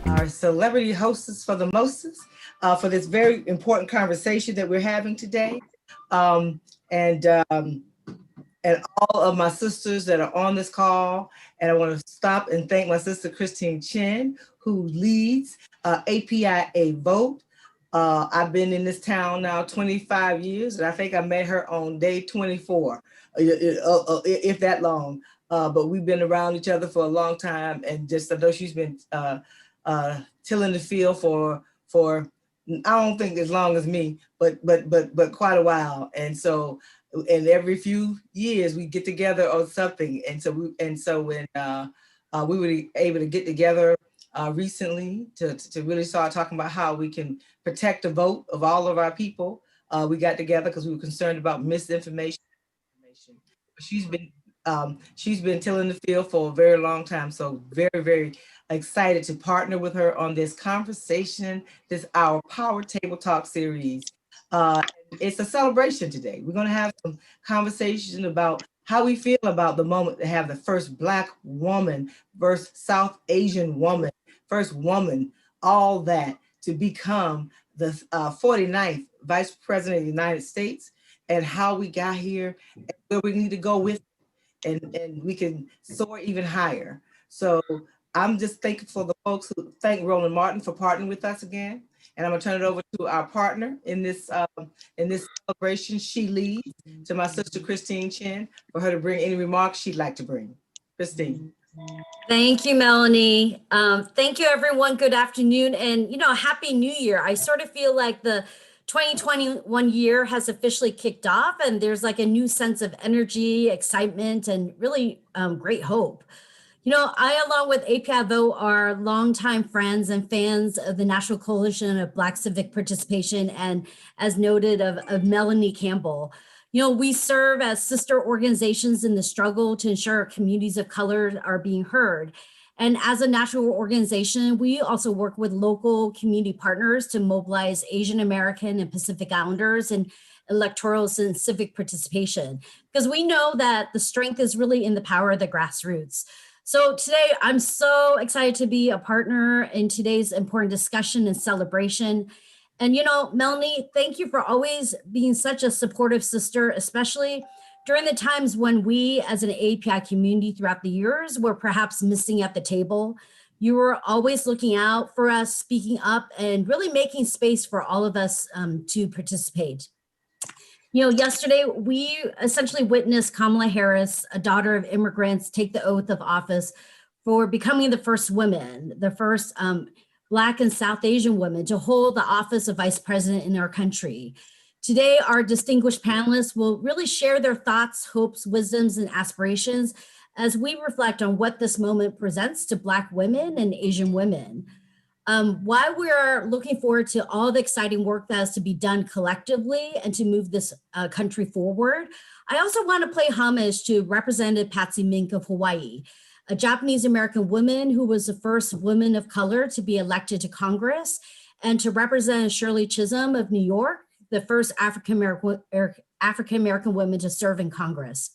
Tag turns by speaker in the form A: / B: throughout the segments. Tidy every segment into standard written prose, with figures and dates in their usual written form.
A: Our celebrity hostess for the mostest for this very important conversation that we're having today. Um, and um, and all of my sisters that are on this call. And I want to stop and thank my sister Christine Chen, who leads APIAVote. I've been in this town now 25 years, and I think I met her on day 24, if that long. But we've been around each other for a long time, and just I know she's been tilling the field for I don't think as long as me, but quite a while. And so, and every few years we get together on something. And so when we were able to get together recently to really start talking about how we can protect the vote of all of our people, we got together because we were concerned about misinformation. She's been tilling the field for a very long time. So very excited to partner with her on this conversation, our Power Table Talk series. It's a celebration today. We're going to have some conversation about how we feel about the moment to have the first Black woman versus South Asian woman, first woman, all that, to become the 49th Vice President of the United States, and how we got here and where we need to go with it, and we can soar even higher. So I'm just thankful for the folks who thank Roland Martin for partnering with us again. And I'm gonna turn it over to our partner in this celebration. She leads, to my sister Christine Chen, for her to bring any remarks she'd like to bring. Christine.
B: Thank you, Melanie. Thank you, everyone. Good afternoon, and Happy New Year. I sort of feel like the 2021 year has officially kicked off, and there's like a new sense of energy, excitement, and really great hope. I, along with APIAVote, are longtime friends and fans of the National Coalition of Black Civic Participation, and as noted, of Melanie Campbell. We serve as sister organizations in the struggle to ensure communities of color are being heard. And as a national organization, we also work with local community partners to mobilize Asian American and Pacific Islanders in electoral and civic participation, because we know that the strength is really in the power of the grassroots. So today, I'm so excited to be a partner in today's important discussion and celebration. And Melanie, thank you for always being such a supportive sister, especially during the times when we as an API community throughout the years were perhaps missing at the table. You were always looking out for us, speaking up, and really making space for all of us to participate. Yesterday, we essentially witnessed Kamala Harris, a daughter of immigrants, take the oath of office for becoming the first woman, the first Black and South Asian woman to hold the office of vice president in our country. Today, our distinguished panelists will really share their thoughts, hopes, wisdoms, and aspirations as we reflect on what this moment presents to Black women and Asian women. While we are looking forward to all the exciting work that has to be done collectively and to move this country forward, I also want to play homage to Representative Patsy Mink of Hawaii, a Japanese American woman who was the first woman of color to be elected to Congress, and to Representative Shirley Chisholm of New York, the first African American woman to serve in Congress.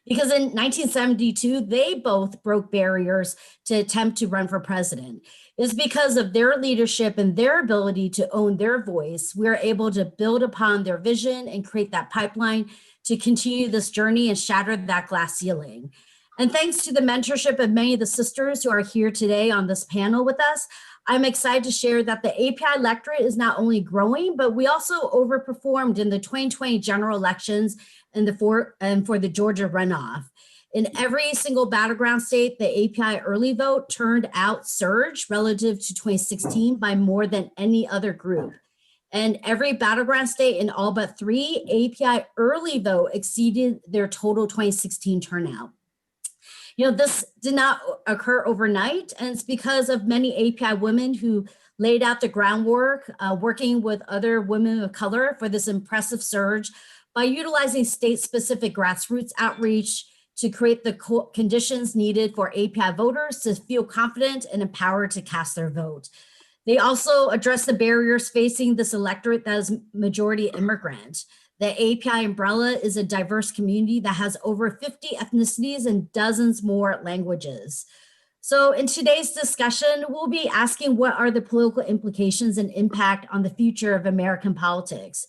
B: Because in 1972, they both broke barriers to attempt to run for president. It's because of their leadership and their ability to own their voice, we're able to build upon their vision and create that pipeline to continue this journey and shatter that glass ceiling. And thanks to the mentorship of many of the sisters who are here today on this panel with us, I'm excited to share that the API electorate is not only growing, but we also overperformed in the 2020 general elections and for the Georgia runoff. In every single battleground state, the API early vote turned out surged relative to 2016 by more than any other group. And every battleground state in all but 3, API early vote exceeded their total 2016 turnout. This did not occur overnight, and it's because of many API women who laid out the groundwork, working with other women of color for this impressive surge by utilizing state-specific grassroots outreach to create the conditions needed for API voters to feel confident and empowered to cast their vote. They also address the barriers facing this electorate that is majority immigrant. The API umbrella is a diverse community that has over 50 ethnicities and dozens more languages. So in today's discussion, we'll be asking what are the political implications and impact on the future of American politics?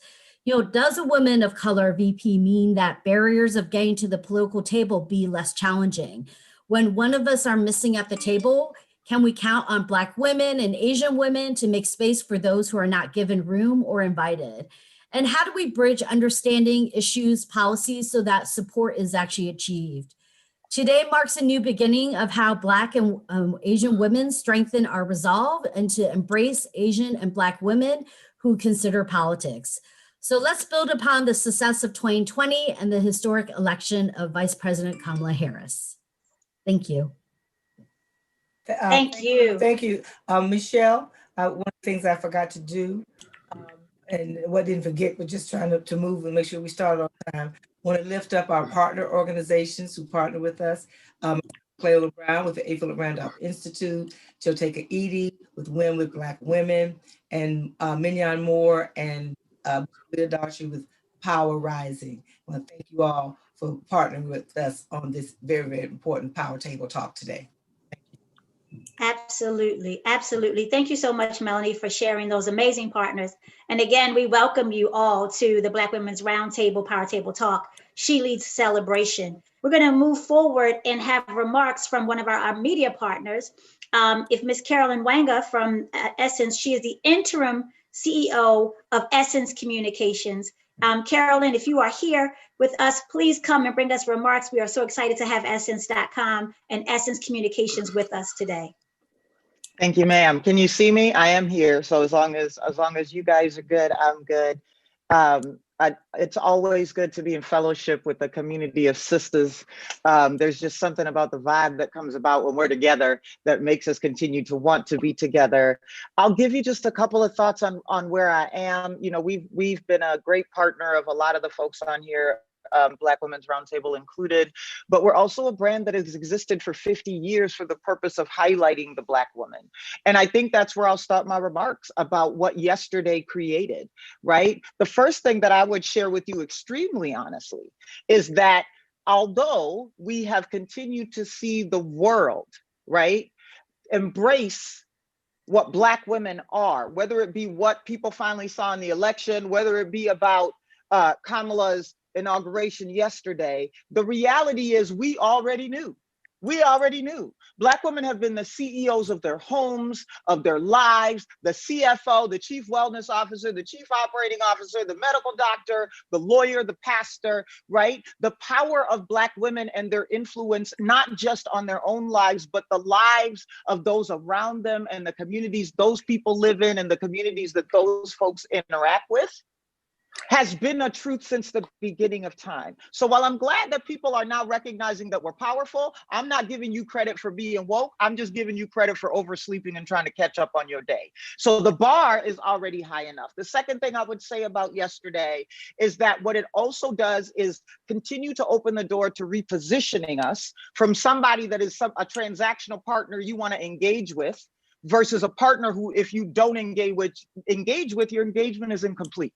B: Does a woman of color VP mean that barriers of getting to the political table be less challenging? When one of us are missing at the table, can we count on Black women and Asian women to make space for those who are not given room or invited? And how do we bridge understanding issues, policies, so that support is actually achieved? Today marks a new beginning of how Black and Asian women strengthen our resolve and to embrace Asian and Black women who consider politics. So let's build upon the success of 2020 and the historic election of Vice President Kamala Harris. Thank you.
C: Thank you.
A: Thank you. Michelle, one of the things I forgot to do, and what didn't forget, but just trying to move and make sure we start on time. Want to lift up our partner organizations who partner with us. Clayla Brown with the A. Philip Randolph Institute, Choteka Edie with Women with Black Women, and Mignon Moore and Leah Darcy with Power Rising. I want to thank you all for partnering with us on this very, very important Power Table Talk today.
C: Absolutely. Absolutely. Thank you so much, Melanie, for sharing those amazing partners. And again, we welcome you all to the Black Women's Roundtable Power Table Talk, She Leads Celebration. We're going to move forward and have remarks from one of our media partners. If Ms. Carolyn Wanga from Essence, she is the interim CEO of Essence Communications. Carolyn, if you are here with us, please come and bring us remarks. We are so excited to have Essence.com and Essence Communications with us today.
D: Thank you, ma'am. Can you see me? I am here. So as long as you guys are good, I'm good. It's always good to be in fellowship with a community of sisters. There's just something about the vibe that comes about when we're together that makes us continue to want to be together. I'll give you just a couple of thoughts on where I am. We've been a great partner of a lot of the folks on here, Black Women's Roundtable included, but we're also a brand that has existed for 50 years for the purpose of highlighting the Black woman. And I think that's where I'll start my remarks about what yesterday created, right? The first thing that I would share with you extremely honestly is that although we have continued to see the world, right, embrace what Black women are, whether it be what people finally saw in the election, whether it be about Kamala's inauguration yesterday, the reality is we already knew. Black women have been the CEOs of their homes, of their lives, the CFO, the chief wellness officer, the chief operating officer, the medical doctor, the lawyer, the pastor, right? The power of Black women and their influence, not just on their own lives, but the lives of those around them and the communities those people live in and the communities that those folks interact with, has been a truth since the beginning of time. So while I'm glad that people are now recognizing that we're powerful, I'm not giving you credit for being woke. I'm just giving you credit for oversleeping and trying to catch up on your day. So the bar is already high enough. The second thing I would say about yesterday is that what it also does is continue to open the door to repositioning us from somebody that is a transactional partner you want to engage with versus a partner who, if you don't engage with, your engagement is incomplete.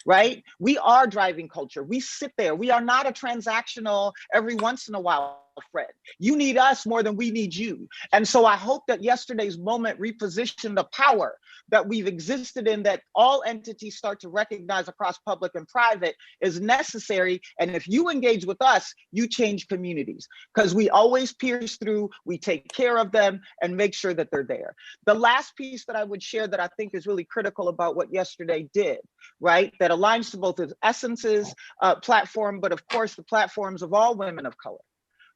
D: Right? We are driving culture. We sit there. We are not a transactional every once in a while friend. You need us more than we need you. And so I hope that yesterday's moment repositioned the power that we've existed in, that all entities start to recognize across public and private is necessary. And if you engage with us, you change communities because we always pierce through, we take care of them and make sure that they're there. The last piece that I would share that I think is really critical about what yesterday did, right? That aligns to both of Essence's platform, but of course the platforms of all women of color,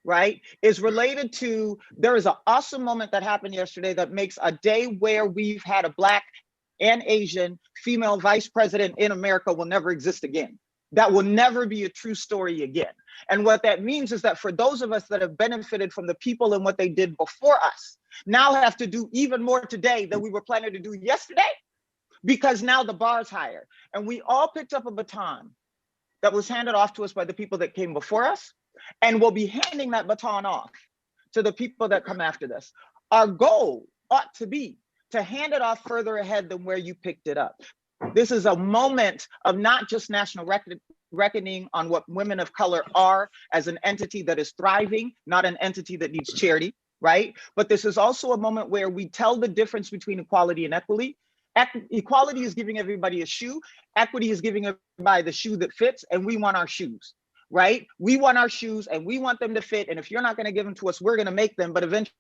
D: right, is related to, there is an awesome moment that happened yesterday that makes a day where we've had a Black and Asian female vice president in America will never exist again. That will never be a true story again. And what that means is that for those of us that have benefited from the people and what they did before us, now have to do even more today than we were planning to do yesterday, because now the bar's higher. And we all picked up a baton that was handed off to us by the people that came before us, and we'll be handing that baton off to the people that come after this. Our goal ought to be to hand it off further ahead than where you picked it up. This is a moment of not just national reckoning on what women of color are as an entity that is thriving, not an entity that needs charity, right? But this is also a moment where we tell the difference between equality and equity. Equality is giving everybody a shoe. Equity is giving everybody the shoe that fits, and we want our shoes, right? We want our shoes and we want them to fit. And if you're not going to give them to us, we're going to make them, but eventually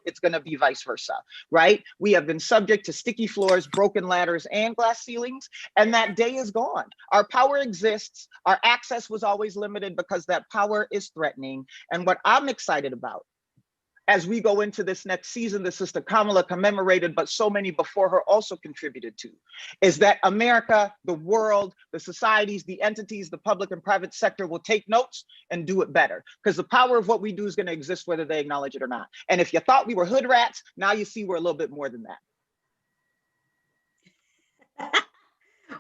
D: it's going to be vice versa, right? We have been subject to sticky floors, broken ladders, and glass ceilings, and that day is gone. Our power exists. Our access was always limited because that power is threatening. And what I'm excited about as we go into this next season that Sister Kamala commemorated, but so many before her also contributed to, is that America, the world, the societies, the entities, the public and private sector will take notes and do it better. Because the power of what we do is going to exist whether they acknowledge it or not. And if you thought we were hood rats, now you see we're a little bit more than that.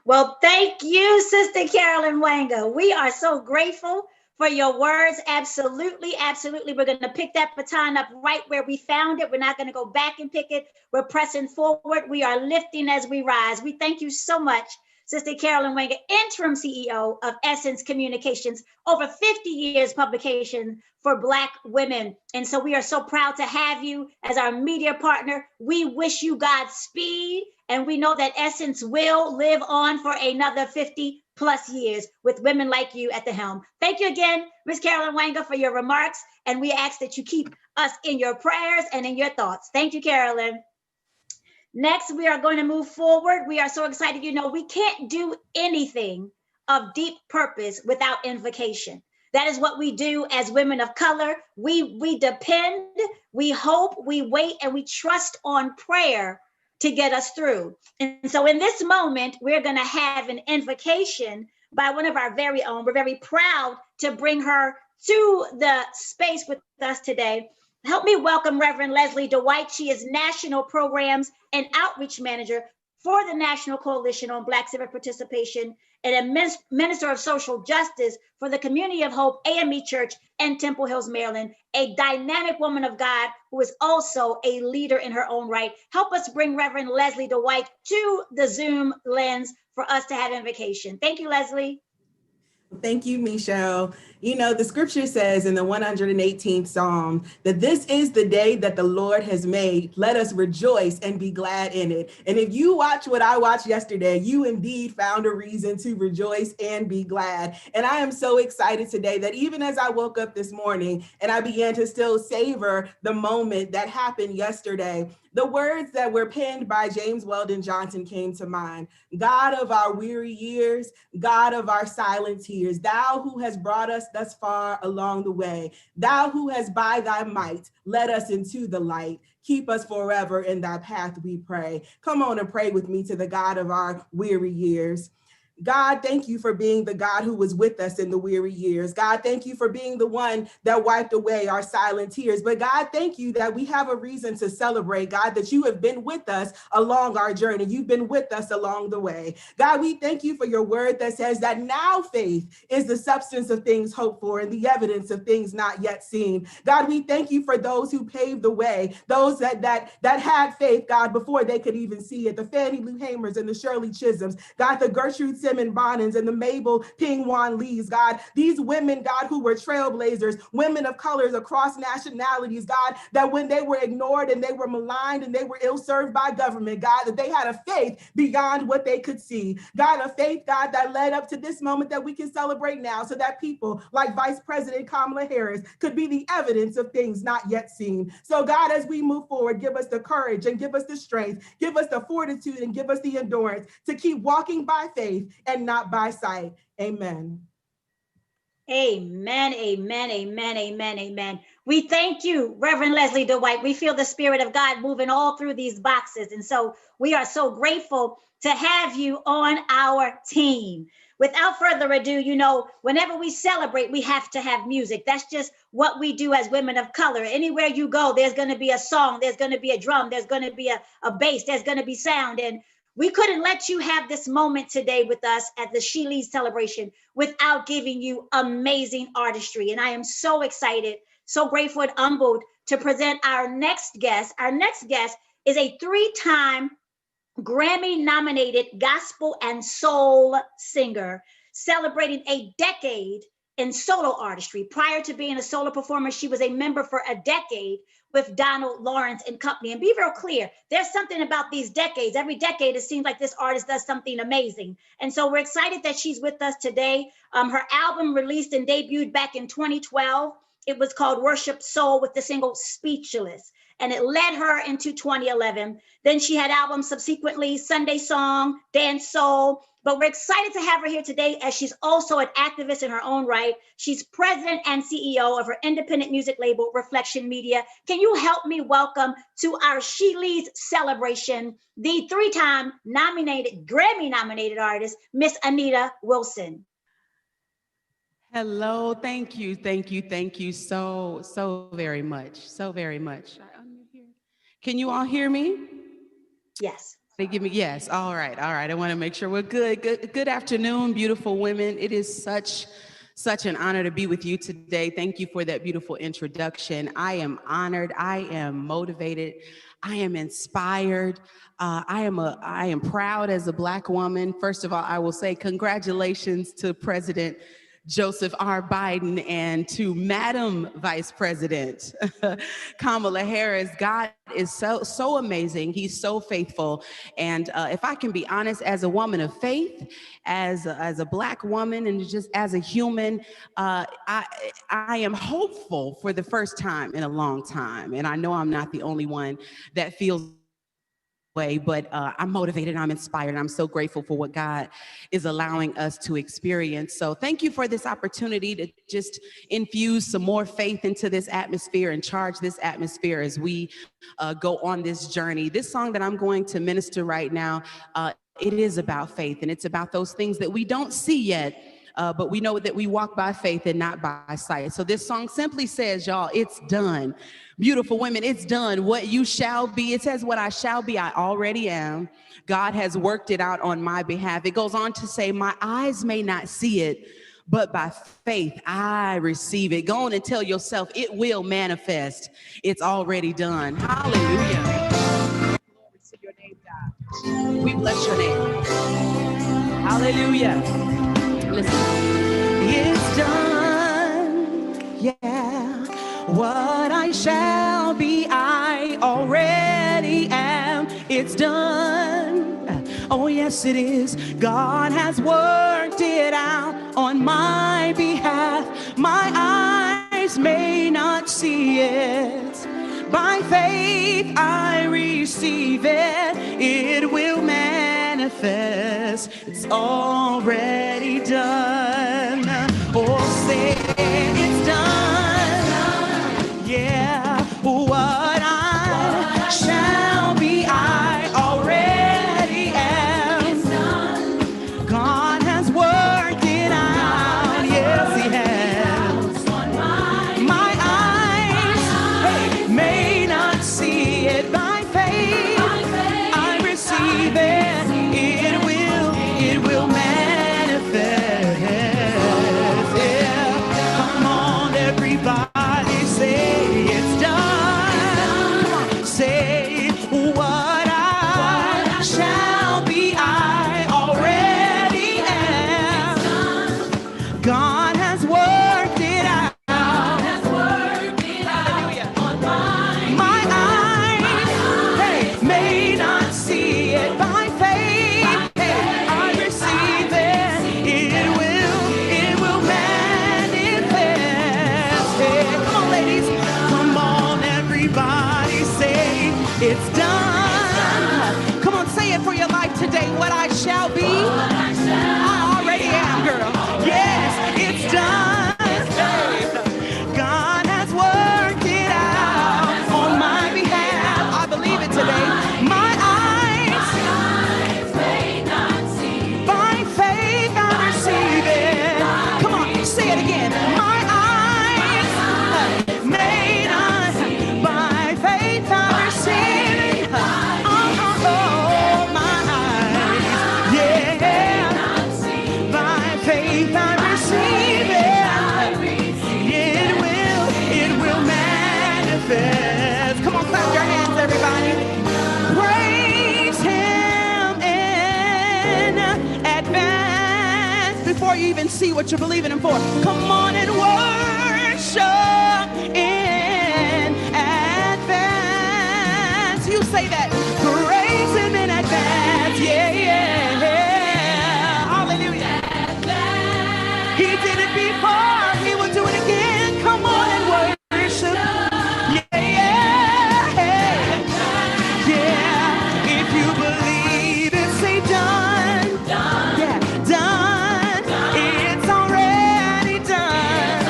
C: Well, thank you, Sister Carolyn Wanga. We are so grateful for your words. Absolutely, absolutely. We're going to pick that baton up right where we found it. We're not going to go back and pick it. We're pressing forward. We are lifting as we rise. We thank you so much, Sister Carolyn Wanga, interim CEO of Essence Communications, over 50 years publication for Black women. And so we are so proud to have you as our media partner. We wish you Godspeed. And we know that Essence will live on for another 50+ years with women like you at the helm. Thank you again, Ms. Carolyn Wanga, for your remarks. And we ask that you keep us in your prayers and in your thoughts. Thank you, Carolyn. Next, we are going to move forward. We are so excited. You know, we can't do anything of deep purpose without invocation. That is what we do as women of color. We depend, we hope, we wait, and we trust on prayer to get us through. And so in this moment, we're going to have an invocation by one of our very own. We're very proud to bring her to the space with us today. Help me welcome Reverend Leslie Dwight. She is National Programs and Outreach Manager for the National Coalition on Black Civic Participation and a Minister of Social Justice for the Community of Hope AME Church in Temple Hills, Maryland, a dynamic woman of God who is also a leader in her own right. Help us bring Reverend Leslie Dwight to the Zoom lens for us to have invocation. Thank you, Leslie.
E: Thank you, Michelle. You know, the scripture says in the 118th Psalm that this is the day that the Lord has made. Let us rejoice and be glad in it. And if you watch what I watched yesterday, you indeed found a reason to rejoice and be glad. And I am so excited today that even as I woke up this morning and I began to still savor the moment that happened yesterday, the words that were penned by James Weldon Johnson came to mind. God of our weary years, God of our silent tears, thou who has brought us thus far along the way, thou who has by thy might led us into the light, keep us forever in thy path, we pray. Come on and pray with me to the God of our weary years. God, thank you for being the God who was with us in the weary years. God, thank you for being the one that wiped away our silent tears. But God, thank you that we have a reason to celebrate, God, that you have been with us along our journey. You've been with us along the way. God, we thank you for your word that says that now faith is the substance of things hoped for and the evidence of things not yet seen. God, we thank you for those who paved the way, those that had faith, God, before they could even see it. The Fannie Lou Hamers and the Shirley Chisholms, God, the Gertrude Simon Bonins and the Mabel Ping-Wan Lees, God, these women, God, who were trailblazers, women of colors across nationalities, God, that when they were ignored and they were maligned and they were ill-served by government, God, that they had a faith beyond what they could see. God, a faith, God, that led up to this moment that we can celebrate now so that people like Vice President Kamala Harris could be the evidence of things not yet seen. So God, as we move forward, give us the courage and give us the strength, give us the fortitude and give us the endurance to keep walking by faith and not by sight. Amen.
C: Amen, amen, amen, amen, amen. We thank you, Reverend Leslie Dwight. We feel the Spirit of God moving all through these boxes. And so we are so grateful to have you on our team. Without further ado, you know, whenever we celebrate, we have to have music. That's just what we do as women of color. Anywhere you go, there's going to be a song, there's going to be a drum, there's going to be a bass, there's going to be sound. And we couldn't let you have this moment today with us at the She Leads celebration without giving you amazing artistry. And I am so excited, so grateful and humbled to present our next guest. Our next guest is a 3-time Grammy-nominated gospel and soul singer, celebrating a decade in solo artistry. Prior to being a solo performer, she was a member for a decade with Donald Lawrence and company. And be real clear, there's something about these decades. Every decade, it seems like this artist does something amazing. And so we're excited that she's with us today. Her album released and debuted back in 2012. It was called Worship Soul with the single Speechless, and it led her into 2011. Then she had albums subsequently, Sunday Song, Dance Soul. But we're excited to have her here today as she's also an activist in her own right. She's president and CEO of her independent music label, Reflection Media. Can you help me welcome to our She Leads celebration, the 3-time Grammy-nominated artist, Miss Anita Wilson.
F: Hello, thank you so very much, Can you all hear me?
C: Yes.
F: They give me, yes, all right, I want to make sure we're good. Good afternoon, beautiful women. It is such an honor to be with you today. Thank you for that beautiful introduction. I am honored, I am motivated, I am inspired. I am proud as a Black woman. First of all, I will say congratulations to President Joseph R. Biden and to Madam Vice President Kamala Harris. God is so amazing. He's so faithful. And if I can be honest, as a woman of faith, as a Black woman, and just as a human, I am hopeful for the first time in a long time. And I know I'm not the only one that feels way, but I'm motivated, I'm inspired, and I'm so grateful for what God is allowing us to experience. So thank you for this opportunity to just infuse some more faith into this atmosphere and charge this atmosphere as we go on this journey. This song that I'm going to minister right now, it is about faith, and it's about those things that we don't see yet, but we know that we walk by faith and not by sight. So this song simply says, y'all, it's done. Beautiful women, it's done. What you shall be, it says what I shall be, I already am. God has worked it out on my behalf. It goes on to say, my eyes may not see it, but by faith I receive it. Go on and tell yourself it will manifest. It's already done. Hallelujah. Glory to your name, God. We bless your name. Hallelujah. Listen, it's done, yeah. What I shall be, I already am. It's done. Oh, yes, it is. God has worked it out on my behalf. My eyes may not see it. By faith, I receive it. It will manifest. It's already done. Oh, say it's done. Yeah, what I shall be, I already am. God has worked it out. Yes, He has. My eyes may not see it. By faith, I receive it. It will manifest. Yeah. Come on, everybody, say it's done. Come on, say what I shall be, I already am. God has worked it out. Hallelujah. My eyes may not see it. By faith, I receive it. It will manifest. Come on, ladies. Come on, everybody, say it's done. Come on, say it for your life today. What I shall be, I already am, girl. Yes, it's done. God has worked it out on my behalf. I believe it today. My eyes may not see. By faith, I receive it. Come on, say it again. My eyes may not see. By faith, I receive it. Oh, my eyes. Yeah. and see what you're believing him for. Come on and worship in advance. You say that. Praise him in advance. Yeah, yeah, yeah. Hallelujah. He did it before. He will do it again. Come on and worship. Yeah, yeah, yeah. If you believe it, say done. Yeah, done. It's already done.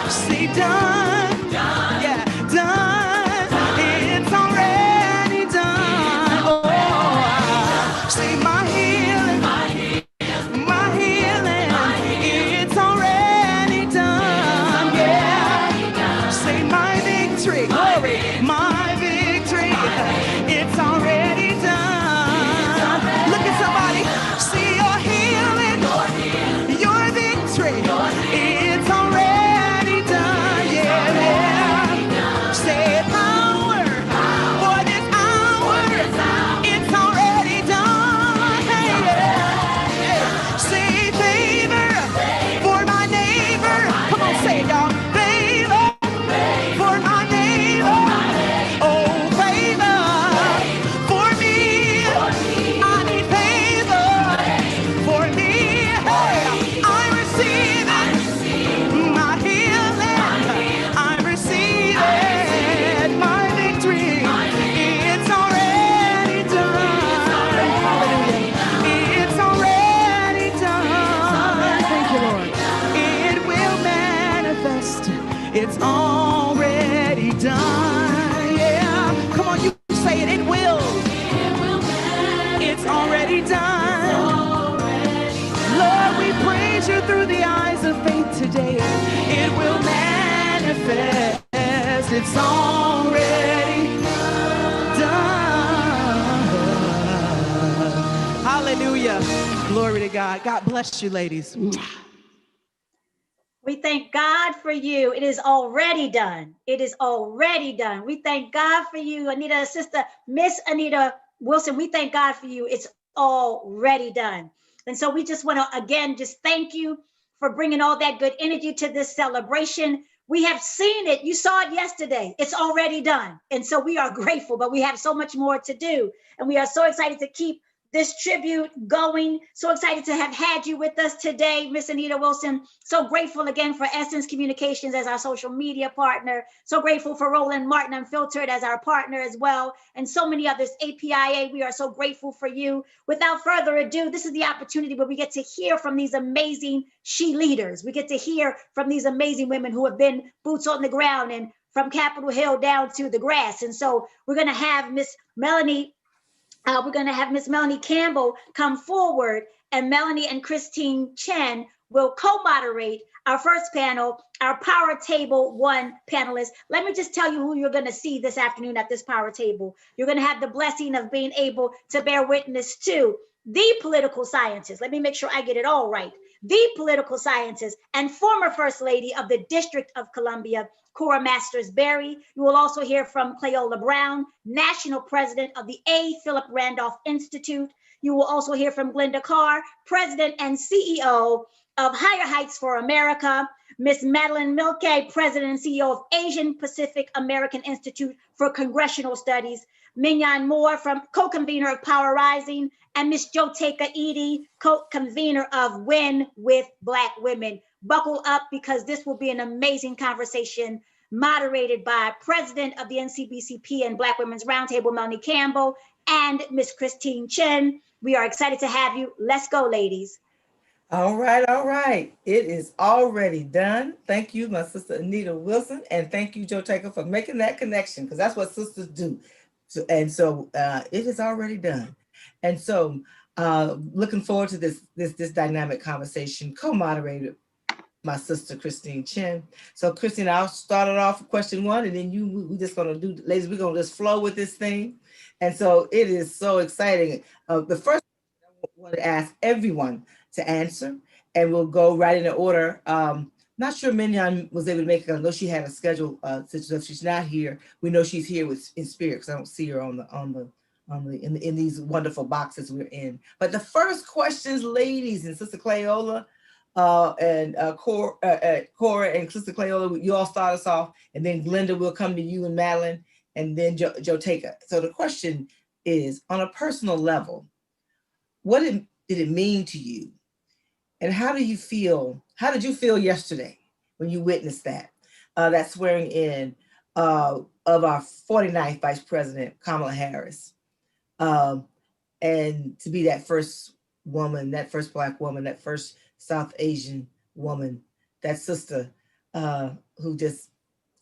F: Say done. Yeah, done. It's already done. Oh, say my healing. My healing, it's already done. Yeah. Say my victory, glory, my victory, it's already done. Look at somebody, see your healing, your victory, it's already done. Yeah. Say power for this hour, it's already done. Hey, yeah. Say favor for my neighbor. Come on, say it, y'all. Favor for my neighbor. Oh, favor for me. I need favor for me. Hey, I receive it. My healing. I receive it. My victory. It's already done. Hallelujah. It's already done. Thank you, Lord. It will manifest. It's already done. Yeah. Come on, you say it. It will. It's already done. Lord, we praise you through the eyes of faith today. It will manifest. It's already done. Hallelujah. Glory to God. God bless you, ladies.
C: We thank God for you. It is already done. It is already done. We thank God for you, Anita, sister, Miss Anita Wilson. We thank God for you. It's already done. And so we just want to, again, just thank you for bringing all that good energy to this celebration. We have seen it. You saw it yesterday. It's already done. And so we are grateful, but we have so much more to do. And we are so excited to keep this tribute going. So excited to have had you with us today, Miss Anita Wilson. So grateful again for Essence Communications as our social media partner. So grateful for Roland Martin Unfiltered as our partner as well. And so many others, APIA, we are so grateful for you. Without further ado, this is the opportunity where we get to hear from these amazing she leaders. We get to hear from these amazing women who have been boots on the ground and from Capitol Hill down to the grass. And so we're gonna have Miss Melanie Campbell come forward, and Melanie and Christine Chen will co-moderate our first panel, our Power Table 1 panelists. Let me just tell you who you're gonna see this afternoon at this Power Table. You're gonna have the blessing of being able to bear witness to the political scientist. Let me make sure I get it all right. The political scientist and former First Lady of the District of Columbia, Cora Masters Berry. You will also hear from Cleola Brown, National President of the A. Philip Randolph Institute. You will also hear from Glenda Carr, President and CEO of Higher Heights for America. Miss Madeline Milke, President and CEO of Asian Pacific American Institute for Congressional Studies. Mignon Moore, from co-convener of Power Rising, and Miss Joteka Edie, co-convener of Win with Black Women. Buckle up, because this will be an amazing conversation moderated by President of the NCBCP and Black Women's Roundtable, Melanie Campbell, and Miss Christine Chen. We are excited to have you. Let's go, ladies.
A: All right, all right. It is already done. Thank you, my sister Anita Wilson, and thank you, Joteka, for making that connection, because that's what sisters do. So it is already done. And so looking forward to this dynamic conversation, co-moderated my sister Christine Chen. So Christine, I'll start it off with question 1, and then we just gonna do, ladies, we're gonna just flow with this thing. And so it is so exciting. The first I want to ask everyone to answer, and we'll go right in the order. Not sure Mignon was able to make it. I know she had a schedule, so if she's not here, we know she's here in spirit, because I don't see her on in these wonderful boxes we're in. But the first questions, ladies, and Sister Cleola and Cora and Sister Cleola, you all start us off, and then Glenda will come to you and Madeline, and then Joteka. So the question is, on a personal level, what did it mean to you? And how do you feel? How did you feel yesterday when you witnessed that swearing in of our 49th Vice President, Kamala Harris? And to be that first woman, that first Black woman, that first South Asian woman, that sister who just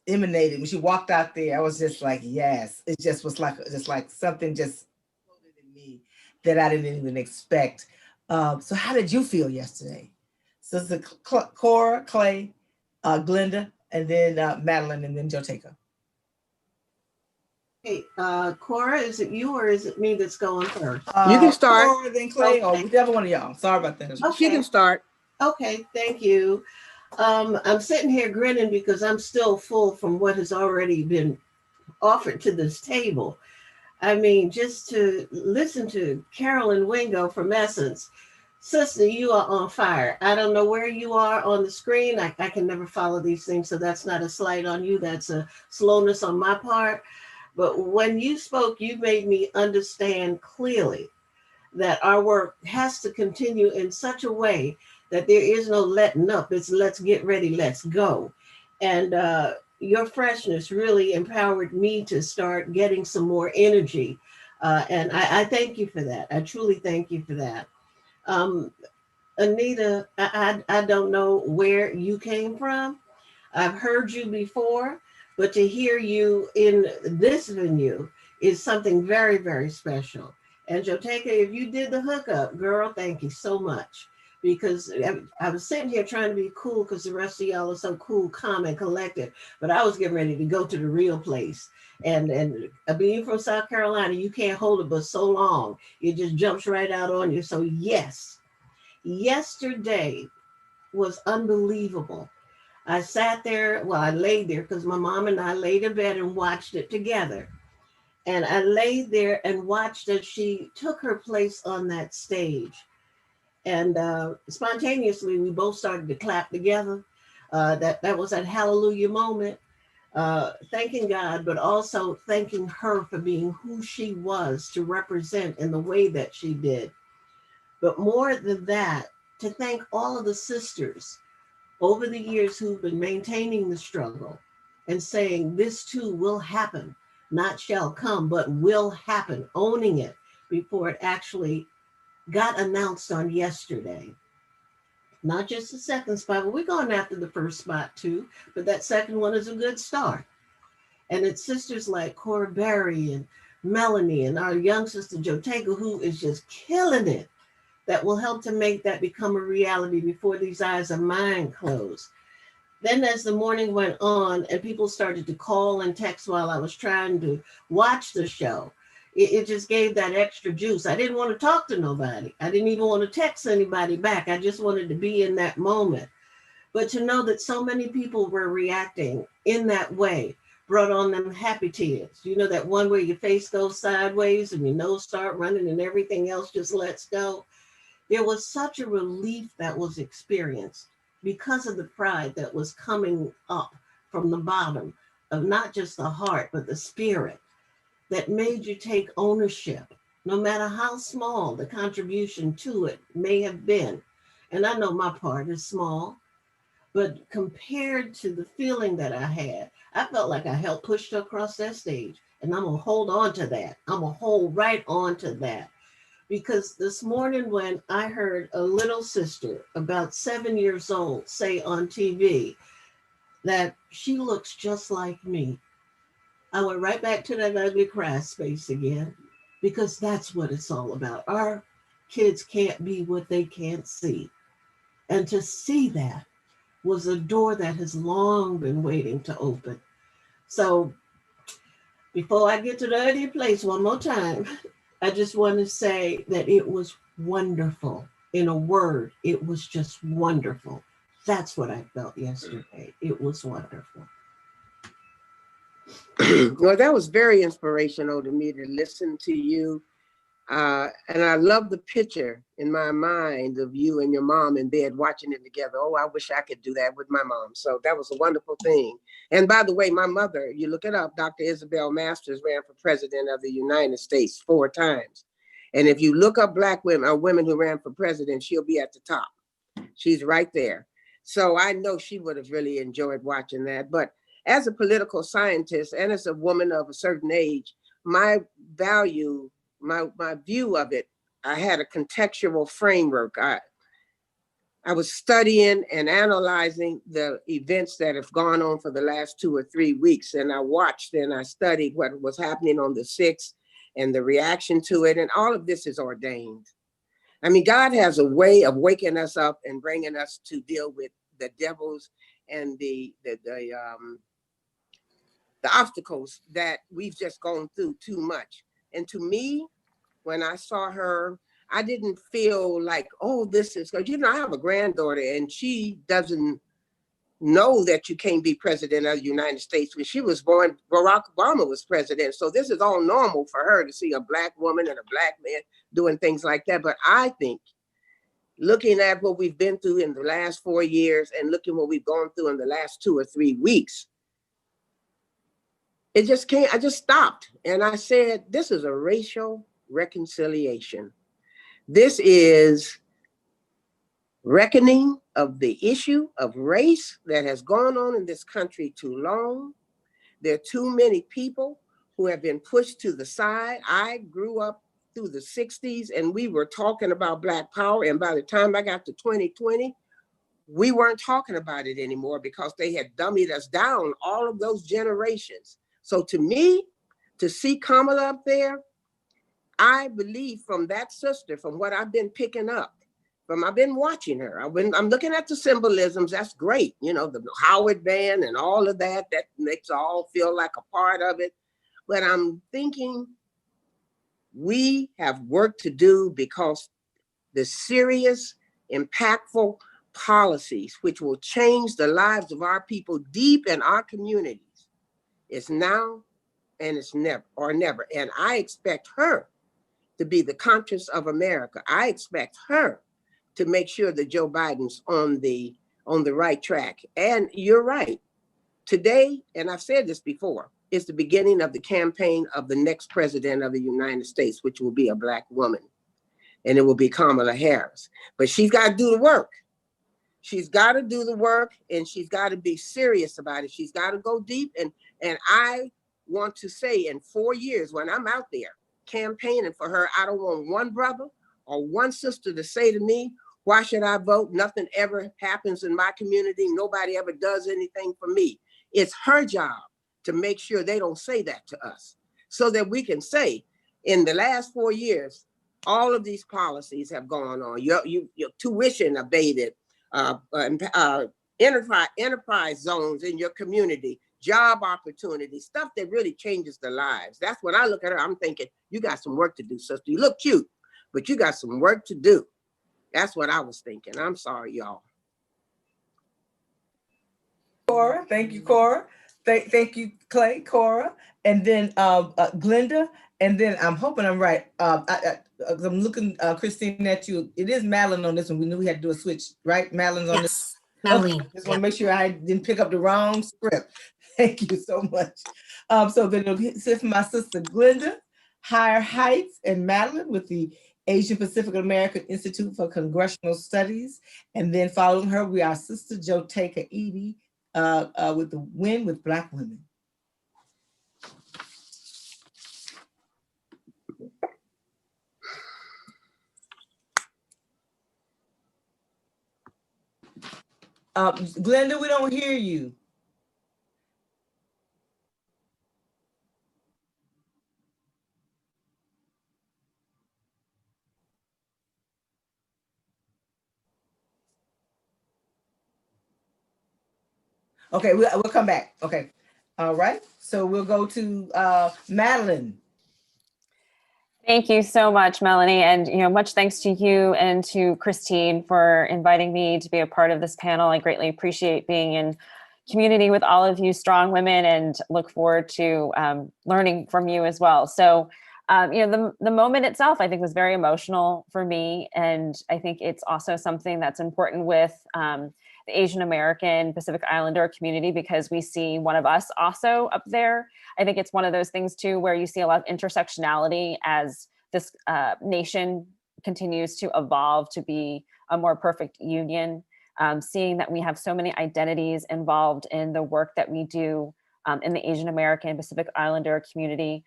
A: emanated. When she walked out there, I was just like, yes. It just was like something just exploded in me that I didn't even expect. So how did you feel yesterday? Sister Cora, Clay, Glenda, and then Madeline, and then Joteka.
G: Hey, Cora, is it you or is it me that's going first?
H: You can start.
A: Cora, then Clay, or
G: Okay.
A: whichever one of y'all. Sorry about that.
G: Okay.
H: She can start.
G: Okay, thank you. I'm sitting here grinning because I'm still full from what has already been offered to this table. I mean, just to listen to Carolyn Wingo from Essence, sister, you are on fire. I don't know where you are on the screen. I can never follow these things, so that's not a slight on you. That's a slowness on my part. But when you spoke, you made me understand clearly that our work has to continue in such a way that there is no letting up. It's let's get ready, let's go. And your freshness really empowered me to start getting some more energy. And I thank you for that. I truly thank you for that. Anita, I don't know where you came from. I've heard you before, but to hear you in this venue is something very, very special. And Joteka, if you did the hookup, girl, thank you so much. Because I was sitting here trying to be cool because the rest of y'all are so cool, calm, and collected. But I was getting ready to go to the real place. And being from South Carolina, you can't hold it but so long. It just jumps right out on you. So yes, yesterday was unbelievable. I sat there, well, I laid there because my mom and I laid in bed and watched it together. And I laid there and watched as she took her place on that stage. And spontaneously, we both started to clap together. That was that hallelujah moment, thanking God, but also thanking her for being who she was to represent in the way that she did. But more than that, to thank all of the sisters over the years who've been maintaining the struggle and saying this too will happen, not shall come, but will happen, owning it before it actually got announced on yesterday. Not just the second spot, but we're going after the first spot too, but that second one is a good start. And it's sisters like Cora Berry and Melanie and our young sister Joteka, who is just killing it, that will help to make that become a reality before these eyes of mine close. Then as the morning went on and people started to call and text while I was trying to watch the show, it just gave that extra juice. I didn't want to talk to nobody. I didn't even want to text anybody back. I just wanted to be in that moment. But to know that so many people were reacting in that way brought on them happy tears. You know, that one where your face goes sideways and your nose start running and everything else just lets go. There was such a relief that was experienced because of the pride that was coming up from the bottom of not just the heart, but the spirit that made you take ownership, no matter how small the contribution to it may have been. And I know my part is small, but compared to the feeling that I had, I felt like I helped push her across that stage. And I'm gonna hold on to that. I'm gonna hold right on to that. Because this morning when I heard a little sister about 7 years old say on TV that she looks just like me, I went right back to that ugly cry space again, because that's what it's all about. Our kids can't be what they can't see. And to see that was a door that has long been waiting to open. So before I get to the other place one more time, I just want to say that it was wonderful. In a word, it was just wonderful. That's what I felt yesterday. It was wonderful.
H: Well, that was very inspirational to me to listen to you. And I love the picture in my mind of you and your mom in bed watching it together. Oh, I wish I could do that with my mom. So that was a wonderful thing. And by the way, my mother, you look it up, Dr. Isabel Masters ran for president of the United States 4 times. And if you look up Black women or women who ran for president, she'll be at the top. She's right there. So I know she would have really enjoyed watching that. But as a political scientist and as a woman of a certain age, my value, my view of it, I had a contextual framework. I was studying and analyzing the events that have gone on for the last 2 or 3 weeks. And I watched and I studied what was happening on the 6th and the reaction to it. And all of this is ordained. I mean, God has a way of waking us up and bringing us to deal with the devils and the obstacles that we've just gone through too much. And to me, when I saw her, I didn't feel like, oh, this is, because, you know, I have a granddaughter and she doesn't know that you can't be president of the United States. When she was born, Barack Obama was president. So this is all normal for her to see a Black woman and a Black man doing things like that. But I think looking at what we've been through in the last 4 years and looking what we've gone through in the last 2 or 3 weeks, it just can't, I just stopped. And I said, this is a racial reconciliation. This is reckoning of the issue of race that has gone on in this country too long. There are too many people who have been pushed to the side. I grew up through the 60s and we were talking about Black power. And by the time I got to 2020, we weren't talking about it anymore because they had dummied us down all of those generations. So to me, to see Kamala up there, I believe from that sister, from what I've been picking up, I've been watching her. I'm looking at the symbolisms. That's great. You know, the Howard band and all of that, that makes all feel like a part of it. But I'm thinking we have work to do because the serious, impactful policies which will change the lives of our people deep in our communities is now and it's never or never. And I expect her to be the conscience of America. I expect her to make sure that Joe Biden's on the right track. And you're right. Today, and I've said this before, is the beginning of the campaign of the next president of the United States, which will be a Black woman. And it will be Kamala Harris. But she's got to do the work. She's got to do the work and she's got to be serious about it. She's got to go deep. And I want to say in 4 years, when I'm out there campaigning for her, I don't want one brother or one sister to say to me, why should I vote? Nothing ever happens in my community. Nobody ever does anything for me. It's her job to make sure they don't say that to us so that we can say in the last 4 years, all of these policies have gone on. Your tuition abated, enterprise zones in your community, job opportunities, stuff that really changes the lives. That's when I look at her, I'm thinking, you got some work to do, sister. You look cute, but you got some work to do. That's what I was thinking. I'm sorry, y'all.
A: Cora, thank you, Cora. Thank you, Clay, Cora, and then Glenda, and then I'm hoping I'm right. I'm looking, Christine, at you. It is Madeline on this one. We knew we had to do a switch, right? Madeline's on this.
B: Madeline.
A: Okay, just want to make sure I didn't pick up the wrong script. Thank you so much. So then it'll sit for my sister Glenda, Higher Heights, and Madeline with the Asian Pacific American Institute for Congressional Studies. And then following her, we are Sister Joteka Edie with the Win with Black Women. Glenda, we don't hear you. Okay, we'll come back. Okay. All right. So we'll go to Madeline.
I: Thank you so much, Melanie. And much thanks to you and to Christine for inviting me to be a part of this panel. I greatly appreciate being in community with all of you strong women and look forward to learning from you as well. So, the moment itself, I think, was very emotional for me. And I think it's also something that's important with the Asian American Pacific Islander community, because we see one of us also up there. I think it's one of those things too, where you see a lot of intersectionality as this nation continues to evolve to be a more perfect union. Seeing that we have so many identities involved in the work that we do in the Asian American Pacific Islander community.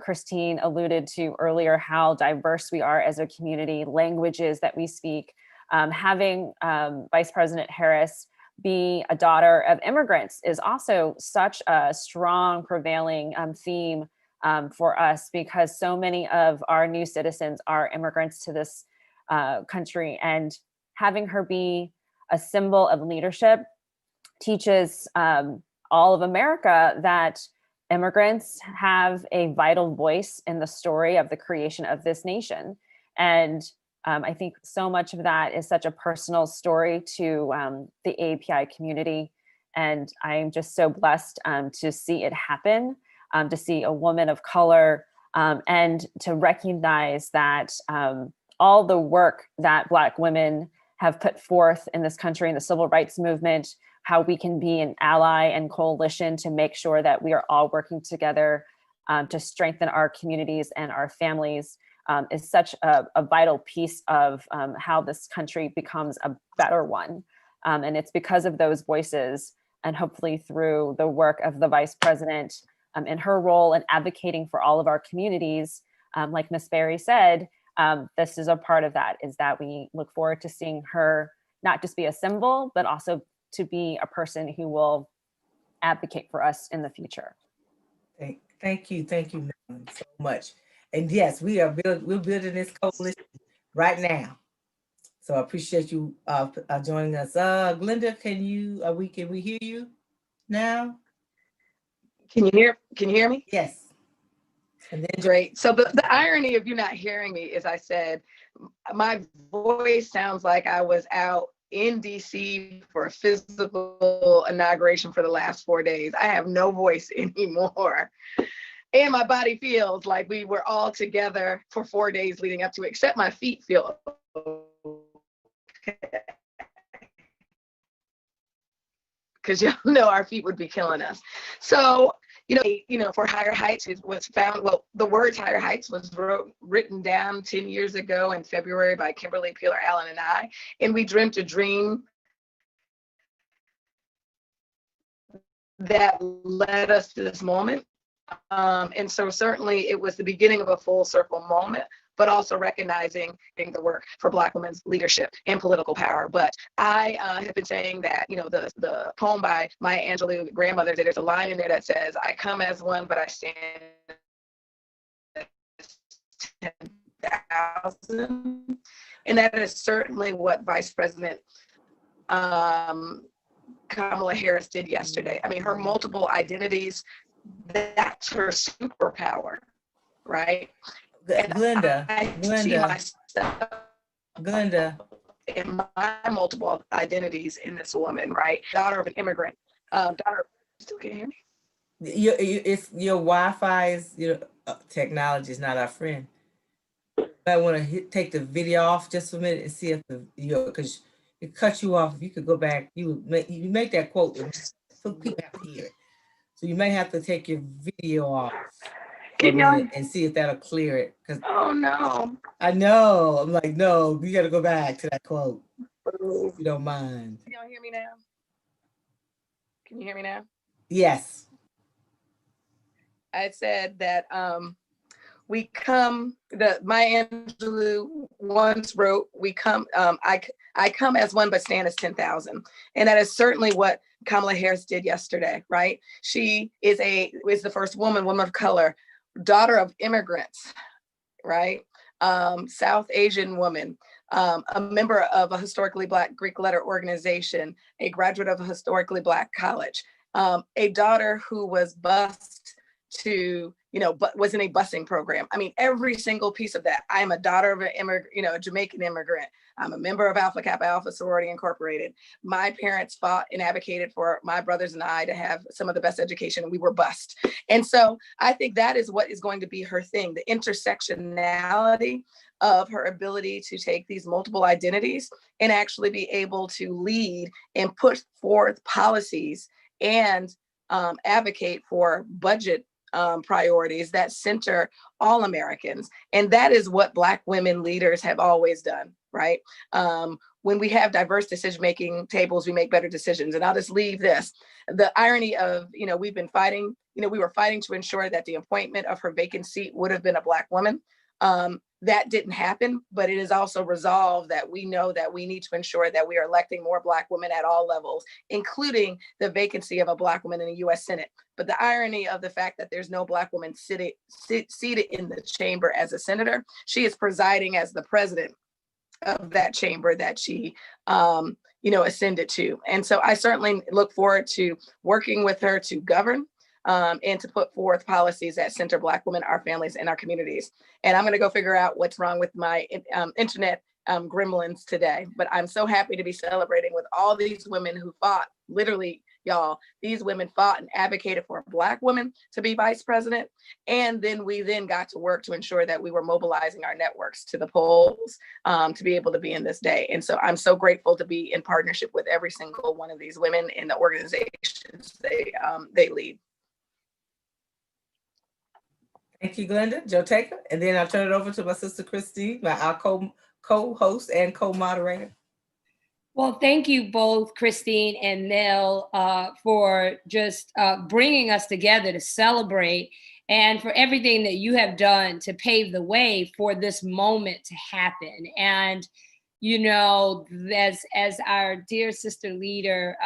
I: Christine alluded to earlier how diverse we are as a community, languages that we speak. Having Vice President Harris be a daughter of immigrants is also such a strong prevailing theme for us, because so many of our new citizens are immigrants to this country, and having her be a symbol of leadership teaches all of America that immigrants have a vital voice in the story of the creation of this nation. And I think so much of that is such a personal story to the API community. And I'm just so blessed to see it happen, to see a woman of color, and to recognize that all the work that Black women have put forth in this country in the civil rights movement, how we can be an ally and coalition to make sure that we are all working together to strengthen our communities and our families, is such a vital piece of how this country becomes a better one. And it's because of those voices, and hopefully through the work of the Vice President in her role in advocating for all of our communities, like Ms. Berry said, this is a part of that, is that we look forward to seeing her not just be a symbol, but also to be a person who will advocate for us in the future.
A: Thank you, Melanie, so much. And yes, we're building this coalition right now. So I appreciate you joining us. Glenda, can we hear you now?
J: Can you hear me?
A: Yes. And then
J: Great. So the irony of you not hearing me is I said, my voice sounds like I was out in DC for a physical inauguration for the last 4 days. I have no voice anymore. And my body feels like we were all together for 4 days leading up to it, except my feet feel okay. Because y'all know our feet would be killing us. So, for Higher Heights, it was found, well, the words Higher Heights was written down 10 years ago in February by Kimberly Peeler Allen and I, and we dreamt a dream that led us to this moment. And so certainly it was the beginning of a full circle moment, but also recognizing the work for Black women's leadership and political power. But I have been saying that, the poem by Maya Angelou, grandmother, there's a line in there that says, I come as one, but I stand as 10,000. And that is certainly what Vice President Kamala Harris did yesterday. I mean, her multiple identities, that's her superpower, right?
A: Glenda,
J: in my multiple identities in this woman, right? Daughter of an immigrant, still can't hear me?
A: It's your Wi-Fi is, technology is not our friend. I want to take the video off just for a minute and see if because it cuts you off. If you could go back, you make that quote, so people have to hear it. So you may have to take your video off and see if that'll clear it.
J: Oh no.
A: I know. I'm like, no, you got to go back to that quote. If you don't mind.
J: You don't hear me now? Can you hear me now?
A: Yes.
J: I said that we come, Maya Angelou once wrote, we come, I come as one, but stand as 10,000. And that is certainly what Kamala Harris did yesterday, right? She is the first woman of color, daughter of immigrants, right? South Asian woman, a member of a historically Black Greek letter organization, a graduate of a historically Black college, a daughter who was bused to, but was in a busing program. I mean, every single piece of that. I am a daughter of an immigrant, a Jamaican immigrant. I'm a member of Alpha Kappa Alpha Sorority Incorporated. My parents fought and advocated for my brothers and I to have some of the best education, and we were bused. And so I think that is what is going to be her thing, the intersectionality of her ability to take these multiple identities and actually be able to lead and put forth policies and advocate for budget priorities that center all Americans. And that is what Black women leaders have always done, right? When we have diverse decision-making tables, we make better decisions. And I'll just leave this. The irony of, we've been fighting, we were fighting to ensure that the appointment of her vacant seat would have been a Black woman. That didn't happen, but it is also resolved that we know that we need to ensure that we are electing more Black women at all levels, including the vacancy of a Black woman in the US Senate. But the irony of the fact that there's no Black woman seated in the chamber as a senator, she is presiding as the president of that chamber that she ascended to. And so I certainly look forward to working with her to govern and to put forth policies that center Black women, our families, and our communities. And I'm going to go figure out what's wrong with my internet gremlins today. But I'm so happy to be celebrating with all these women who fought, literally, y'all, these women fought and advocated for Black women to be vice president. And then we got to work to ensure that we were mobilizing our networks to the polls to be able to be in this day. And so I'm so grateful to be in partnership with every single one of these women in the organizations they lead.
A: Thank you, Glenda. Joe Taker. And then I'll turn it over to my sister, Christine, our co-host and co-moderator.
K: Well, thank you both, Christine and Nell, for just bringing us together to celebrate and for everything that you have done to pave the way for this moment to happen. And, as our dear sister leader,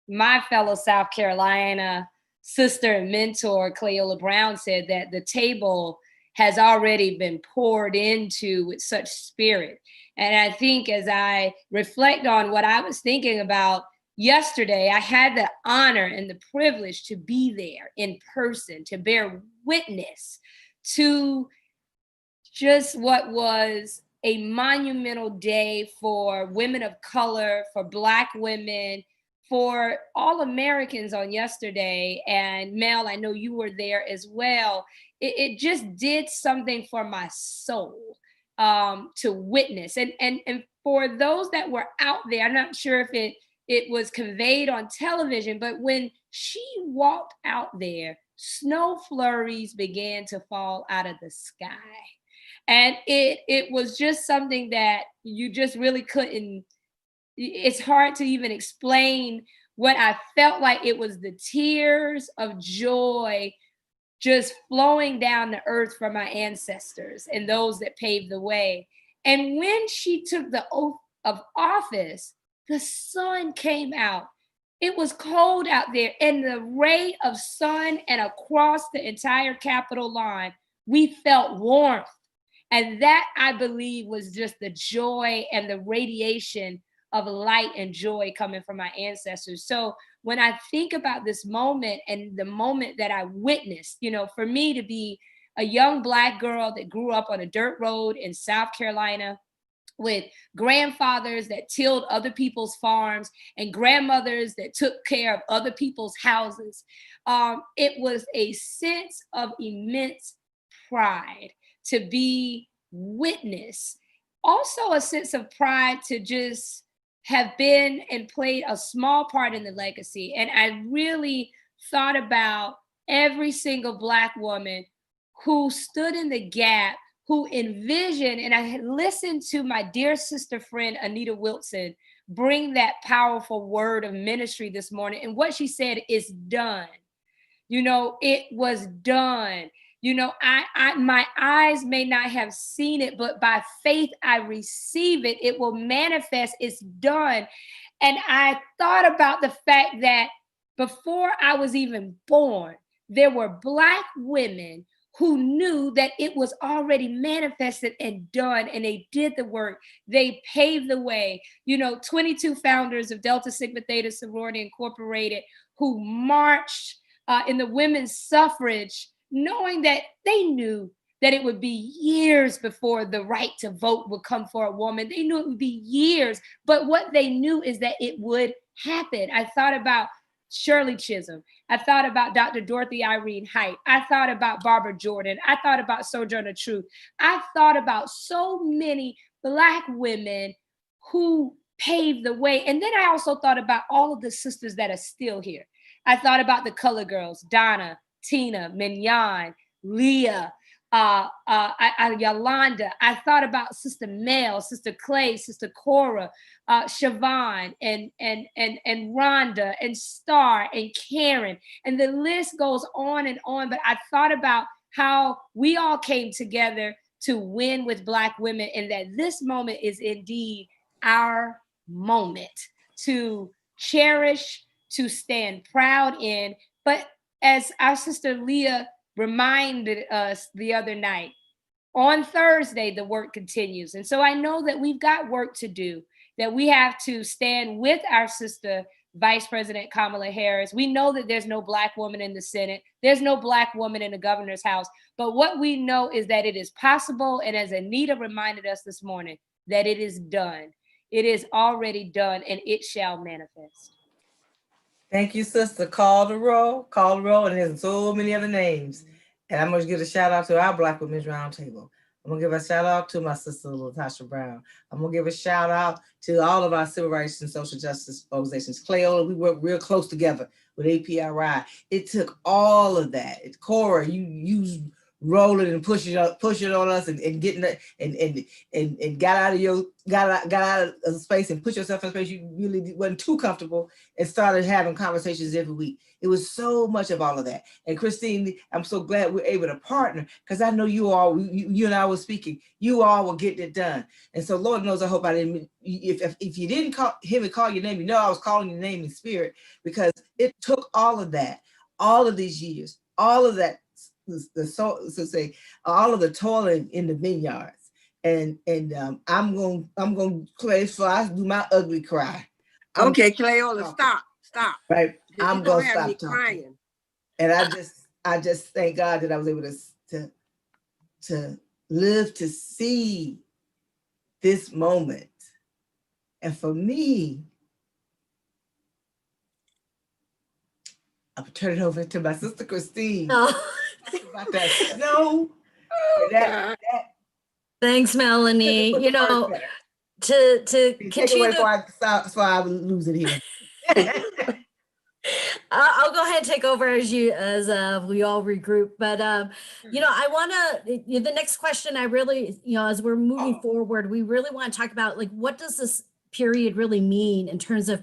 K: my fellow South Carolina sister and mentor, Cleola Brown, said that the table has already been poured into with such spirit. And I think as I reflect on what I was thinking about yesterday, I had the honor and the privilege to be there in person, to bear witness to just what was a monumental day for women of color, for Black women, for all Americans on yesterday. And Mel, I know you were there as well. It just did something for my soul to witness. And for those that were out there, I'm not sure if it was conveyed on television, but when she walked out there, snow flurries began to fall out of the sky. And it was just something that you just really couldn't, it's hard to even explain what I felt like. It was the tears of joy just flowing down the earth from my ancestors and those that paved the way. And when she took the oath of office, the sun came out. It was cold out there, and the ray of sun and across the entire Capitol lawn, we felt warmth. And that, I believe, was just the joy and the radiation of light and joy coming from my ancestors. So when I think about this moment and the moment that I witnessed, for me to be a young Black girl that grew up on a dirt road in South Carolina with grandfathers that tilled other people's farms and grandmothers that took care of other people's houses, it was a sense of immense pride to be witness. Also a sense of pride to just have been and played a small part in the legacy. And I really thought about every single Black woman who stood in the gap, who envisioned, and I had listened to my dear sister friend, Anita Wilson, bring that powerful word of ministry this morning. And what she said is done. It was done. My eyes may not have seen it, but by faith, I receive it. It will manifest. It's done. And I thought about the fact that before I was even born, there were Black women who knew that it was already manifested and done, and they did the work. They paved the way. 22 founders of Delta Sigma Theta Sorority Incorporated who marched in the women's suffrage, knowing that they knew that it would be years before the right to vote would come for a woman. They knew it would be years, but what they knew is that it would happen. I thought about Shirley Chisholm. I thought about Dr. Dorothy Irene Height. I thought about Barbara Jordan. I thought about Sojourner Truth. I thought about so many Black women who paved the way. And then I also thought about all of the sisters that are still here. I thought about the Color Girls, Donna, Tina, Mignon, Leah, Yolanda. I thought about Sister Mel, Sister Clay, Sister Cora, Siobhan, and Rhonda, and Star, and Karen, and the list goes on and on. But I thought about how we all came together to win with Black women, and that this moment is indeed our moment to cherish, to stand proud in. But as our sister Leah reminded us the other night, on Thursday, the work continues. And so I know that we've got work to do, that we have to stand with our sister, Vice President Kamala Harris. We know that there's no Black woman in the Senate. There's no Black woman in the governor's house. But what we know is that it is possible. And as Anita reminded us this morning, that it is done. It is already done, and it shall manifest.
A: Thank you, sister. Call the roll, and there's so many other names. And I'm going to give a shout out to our Black Women's Roundtable. I'm going to give a shout out to my sister, Latasha Brown. I'm going to give a shout out to all of our civil rights and social justice organizations. Cleola, we work real close together with APRI. It took all of that. Cora, you roll it and push it on us and getting it and got out of space and put yourself in a space you really wasn't too comfortable and started having conversations every week. It was so much of all of that. And Christine, I'm so glad we're able to partner, because I know you and I were speaking, you all were getting it done. And so Lord knows, I hope I didn't, if you didn't hear me call your name, you know I was calling your name in spirit, because it took all of that, all of these years, all of that, all of the toiling in the vineyards, and I'm going play so I do my ugly cry.
H: Okay, Cleola, stop.
A: Right, I'm going to stop talking.
H: Crying.
A: And I just thank God that I was able to live to see this moment, and for me, I'll turn it over to my sister Christine.
B: Oh.
A: About that snow.
B: Thanks, Melanie. You know, to continue
A: before I lose it here.
B: I'll go ahead and take over as we all regroup. But you know, I want to. The next question, I really, as we're moving forward, we really want to talk about, like, what does this period really mean in terms of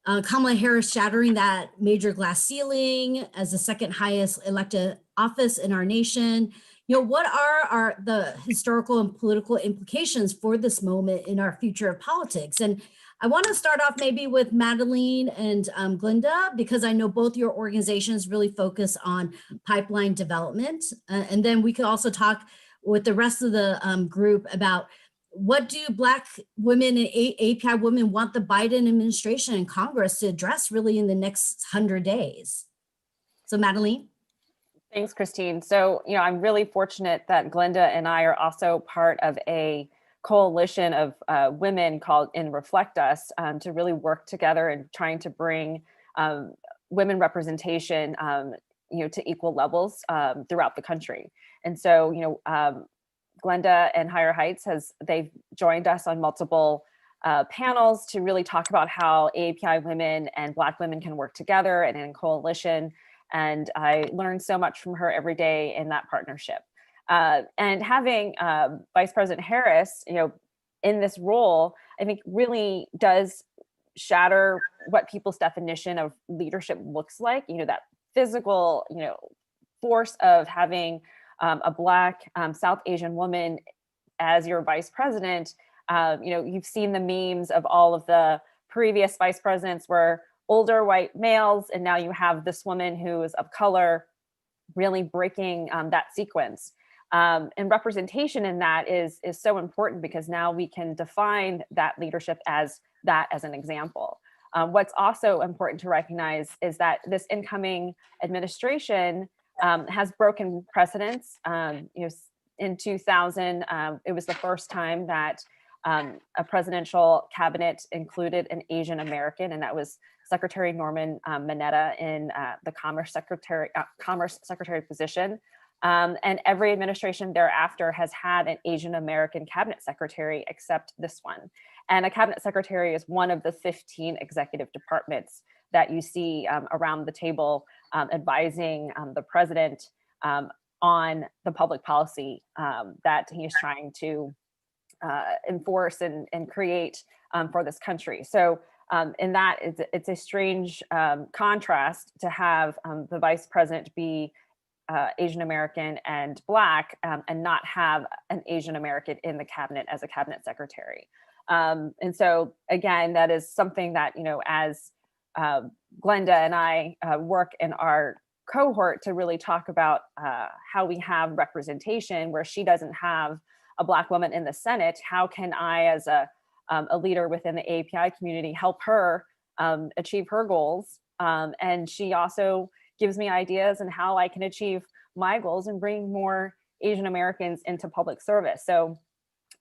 B: Kamala Harris shattering that major glass ceiling as the second highest elected office in our nation. What are the historical and political implications for this moment in our future of politics? And I want to start off maybe with Madeline and Glenda, because I know both your organizations really focus on pipeline development. And then we could also talk with the rest of the group about, what do Black women and API women want the Biden administration and Congress to address really in the next 100 days? So Madeline.
I: Thanks, Christine. So, I'm really fortunate that Glenda and I are also part of a coalition of women called In Reflect Us, to really work together and trying to bring women representation, to equal levels throughout the country. And so, Glenda and Higher Heights they've joined us on multiple panels to really talk about how API women and Black women can work together and in coalition. And I learned so much from her every day in that partnership. And having Vice President Harris, in this role, I think really does shatter what people's definition of leadership looks like. That physical, force of having a Black South Asian woman as your vice president. You've seen the memes of all of the previous vice presidents were older white males, and now you have this woman who is of color, really breaking that sequence. And representation in that is so important, because now we can define that leadership as an example. What's also important to recognize is that this incoming administration has broken precedents. In 2000, it was the first time that a presidential cabinet included an Asian American, and that was Secretary Norman Mineta in the Commerce Secretary position. And every administration thereafter has had an Asian American cabinet secretary except this one. And a cabinet secretary is one of the 15 executive departments that you see around the table advising the president on the public policy that he is trying to enforce and create for this country. So in that, it's a strange contrast to have the vice president be Asian American and Black and not have an Asian American in the cabinet as a cabinet secretary. And so again, that is something that, as Glenda and I work in our cohort to really talk about how we have representation where she doesn't have a Black woman in the Senate, how can I, as a leader within the API community, help her achieve her goals? And she also gives me ideas on how I can achieve my goals and bring more Asian Americans into public service. So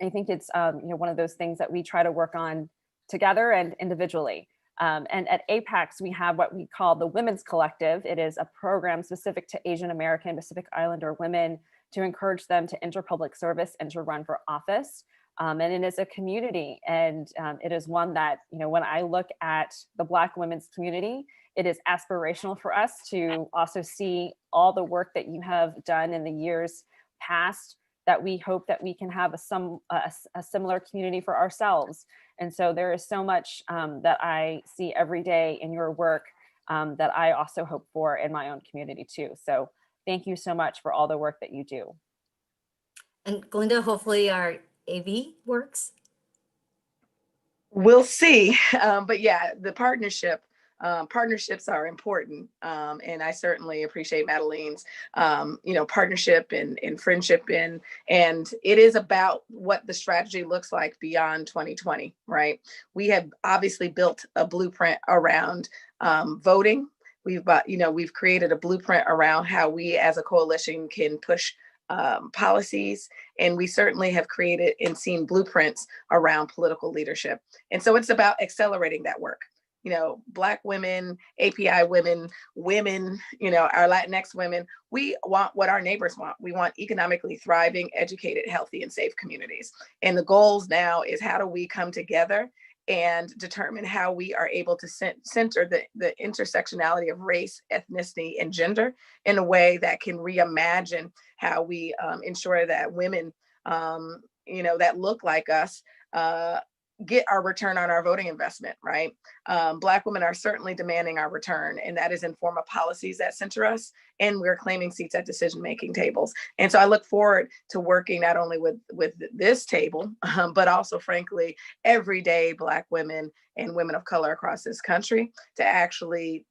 I: I think it's one of those things that we try to work on together and individually. And at APACS, we have what we call the Women's Collective. It is a program specific to Asian American, Pacific Islander women to encourage them to enter public service and to run for office. And it is a community, and it is one that, when I look at the Black women's community, it is aspirational for us to also see all the work that you have done in the years past, that we hope that we can have a similar community for ourselves. And so there is so much that I see every day in your work that I also hope for in my own community too. So thank you so much for all the work that you do.
B: And Glinda, hopefully our AV works.
J: We'll see. But yeah, the partnerships are important. And I certainly appreciate Madeline's, partnership and friendship and it is about what the strategy looks like beyond 2020, right? We have obviously built a blueprint around voting. We've created a blueprint around how we as a coalition can push policies, and we certainly have created and seen blueprints around political leadership. And so it's about accelerating that work. Black women, API women, our Latinx women, we want what our neighbors want. We want economically thriving, educated, healthy, and safe communities. And the goals now is how do we come together and determine how we are able to center the intersectionality of race, ethnicity, and gender in a way that can reimagine how we ensure that women, that look like us, get our return on our voting investment, right? Black women are certainly demanding our return, and that is in form of policies that center us, and we're claiming seats at decision-making tables. And so I look forward to working not only with this table, but also, frankly, everyday Black women and women of color across this country to actually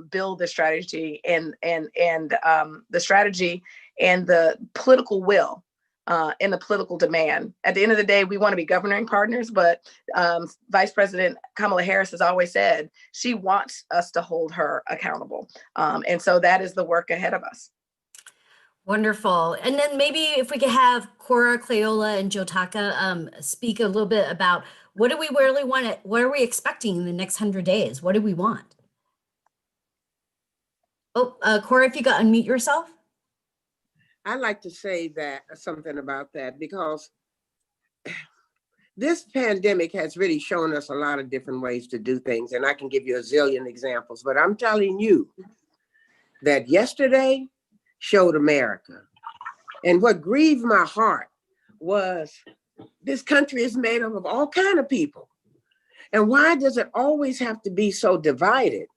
J: build the strategy and the strategy and the political will and the political demand. At the end of the day, we want to be governing partners, but Vice President Kamala Harris has always said she wants us to hold her accountable. And so that is the work ahead of us.
B: Wonderful. And then maybe if we could have Cora, Cleola, and Jotaka speak a little bit about what do we really want, what are we expecting in the next 100 days? What do we want? Oh, Cora, if you could unmute yourself.
H: I'd like to say something about that, because this pandemic has really shown us a lot of different ways to do things. And I can give you a zillion examples, but I'm telling you that yesterday showed America. And what grieved my heart was this country is made up of all kinds of people. And why does it always have to be so divided?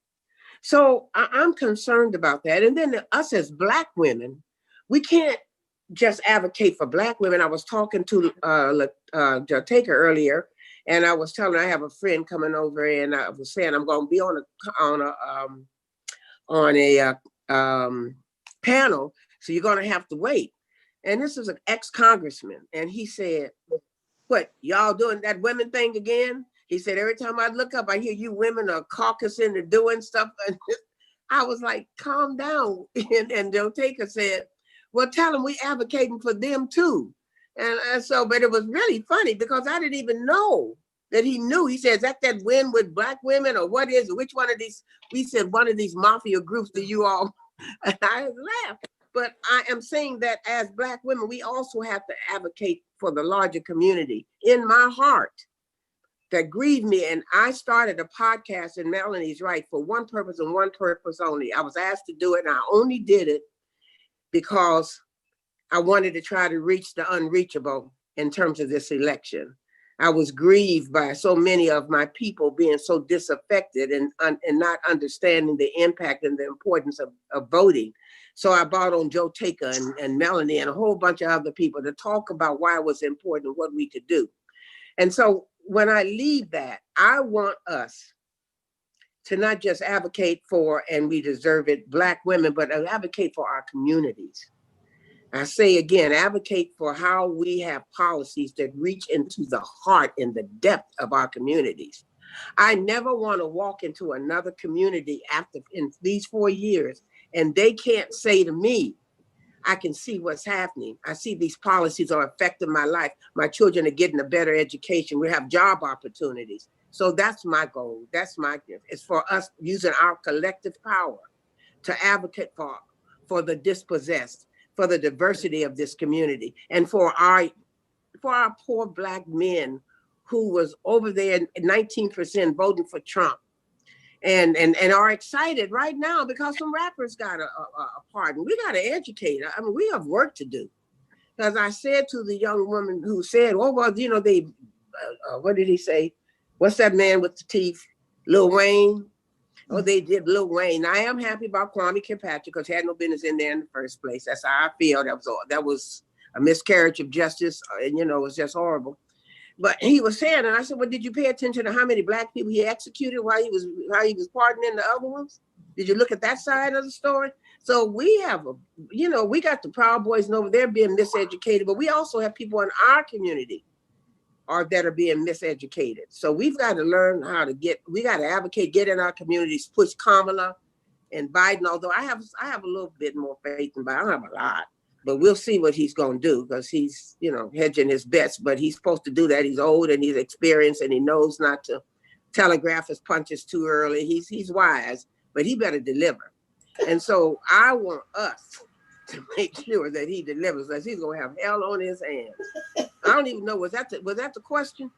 H: So I'm concerned about that. And then us as Black women, we can't just advocate for Black women. I was talking to Jotaka earlier, and I was telling her I have a friend coming over, and I was saying I'm going to be on a panel, so you're going to have to wait. And this is an ex-congressman, and he said, "What, y'all doing that women thing again?" He said, every time I look up, I hear you women are caucusing and doing stuff. And I was like, calm down. And Joteka said, well, tell them we advocating for them too. And so, but it was really funny because I didn't even know that he knew. He said, is that win with Black women or what is it? Which one of these? We said, one of these mafia groups that you all, and I laughed. But I am saying that as Black women, we also have to advocate for the larger community. In my heart, that grieved me. And I started a podcast, and Melanie's right, for one purpose and one purpose only. I was asked to do it, and I only did it because I wanted to try to reach the unreachable in terms of this election. I was grieved by so many of my people being so disaffected and not understanding the impact and the importance of voting. So I brought on Joteka and Melanie and a whole bunch of other people to talk about why it was important and what we could do. And so when I leave that, I want us to not just advocate for, and we deserve it, Black women, but advocate for our communities. I say again, advocate for how we have policies that reach into the heart and the depth of our communities. I never want to walk into another community in these 4 years and they can't say to me, I can see what's happening. I see these policies are affecting my life. My children are getting a better education. We have job opportunities. So that's my goal. That's my gift. It's for us using our collective power to advocate for the dispossessed, for the diversity of this community, and for our poor Black men who was over there 19% voting for Trump and are excited right now because some rappers got a pardon. We got to educate. I mean, we have work to do. Because I said to the young woman who said, oh, well, you know, they, what did he say? What's that man with the teeth? Lil Wayne? Oh, they did Lil Wayne. I am happy about Kwame Kilpatrick because he had no business in there in the first place. That's how I feel. That was a miscarriage of justice. And, you know, it was just horrible. But he was saying, and I said, well, did you pay attention to how many Black people he executed while he was pardoning the other ones? Did you look at that side of the story? So we have, we got the Proud Boys over there being miseducated, but we also have people in our community that are being miseducated. So we've got to learn how to we got to advocate, get in our communities, push Kamala and Biden, although I have a little bit more faith in Biden. I don't have a lot. But we'll see what he's going to do because he's, hedging his bets. But he's supposed to do that. He's old and he's experienced and he knows not to telegraph his punches too early. He's wise, but he better deliver. And so I want us to make sure that he delivers, because he's going to have hell on his hands. I don't even know, was that the question?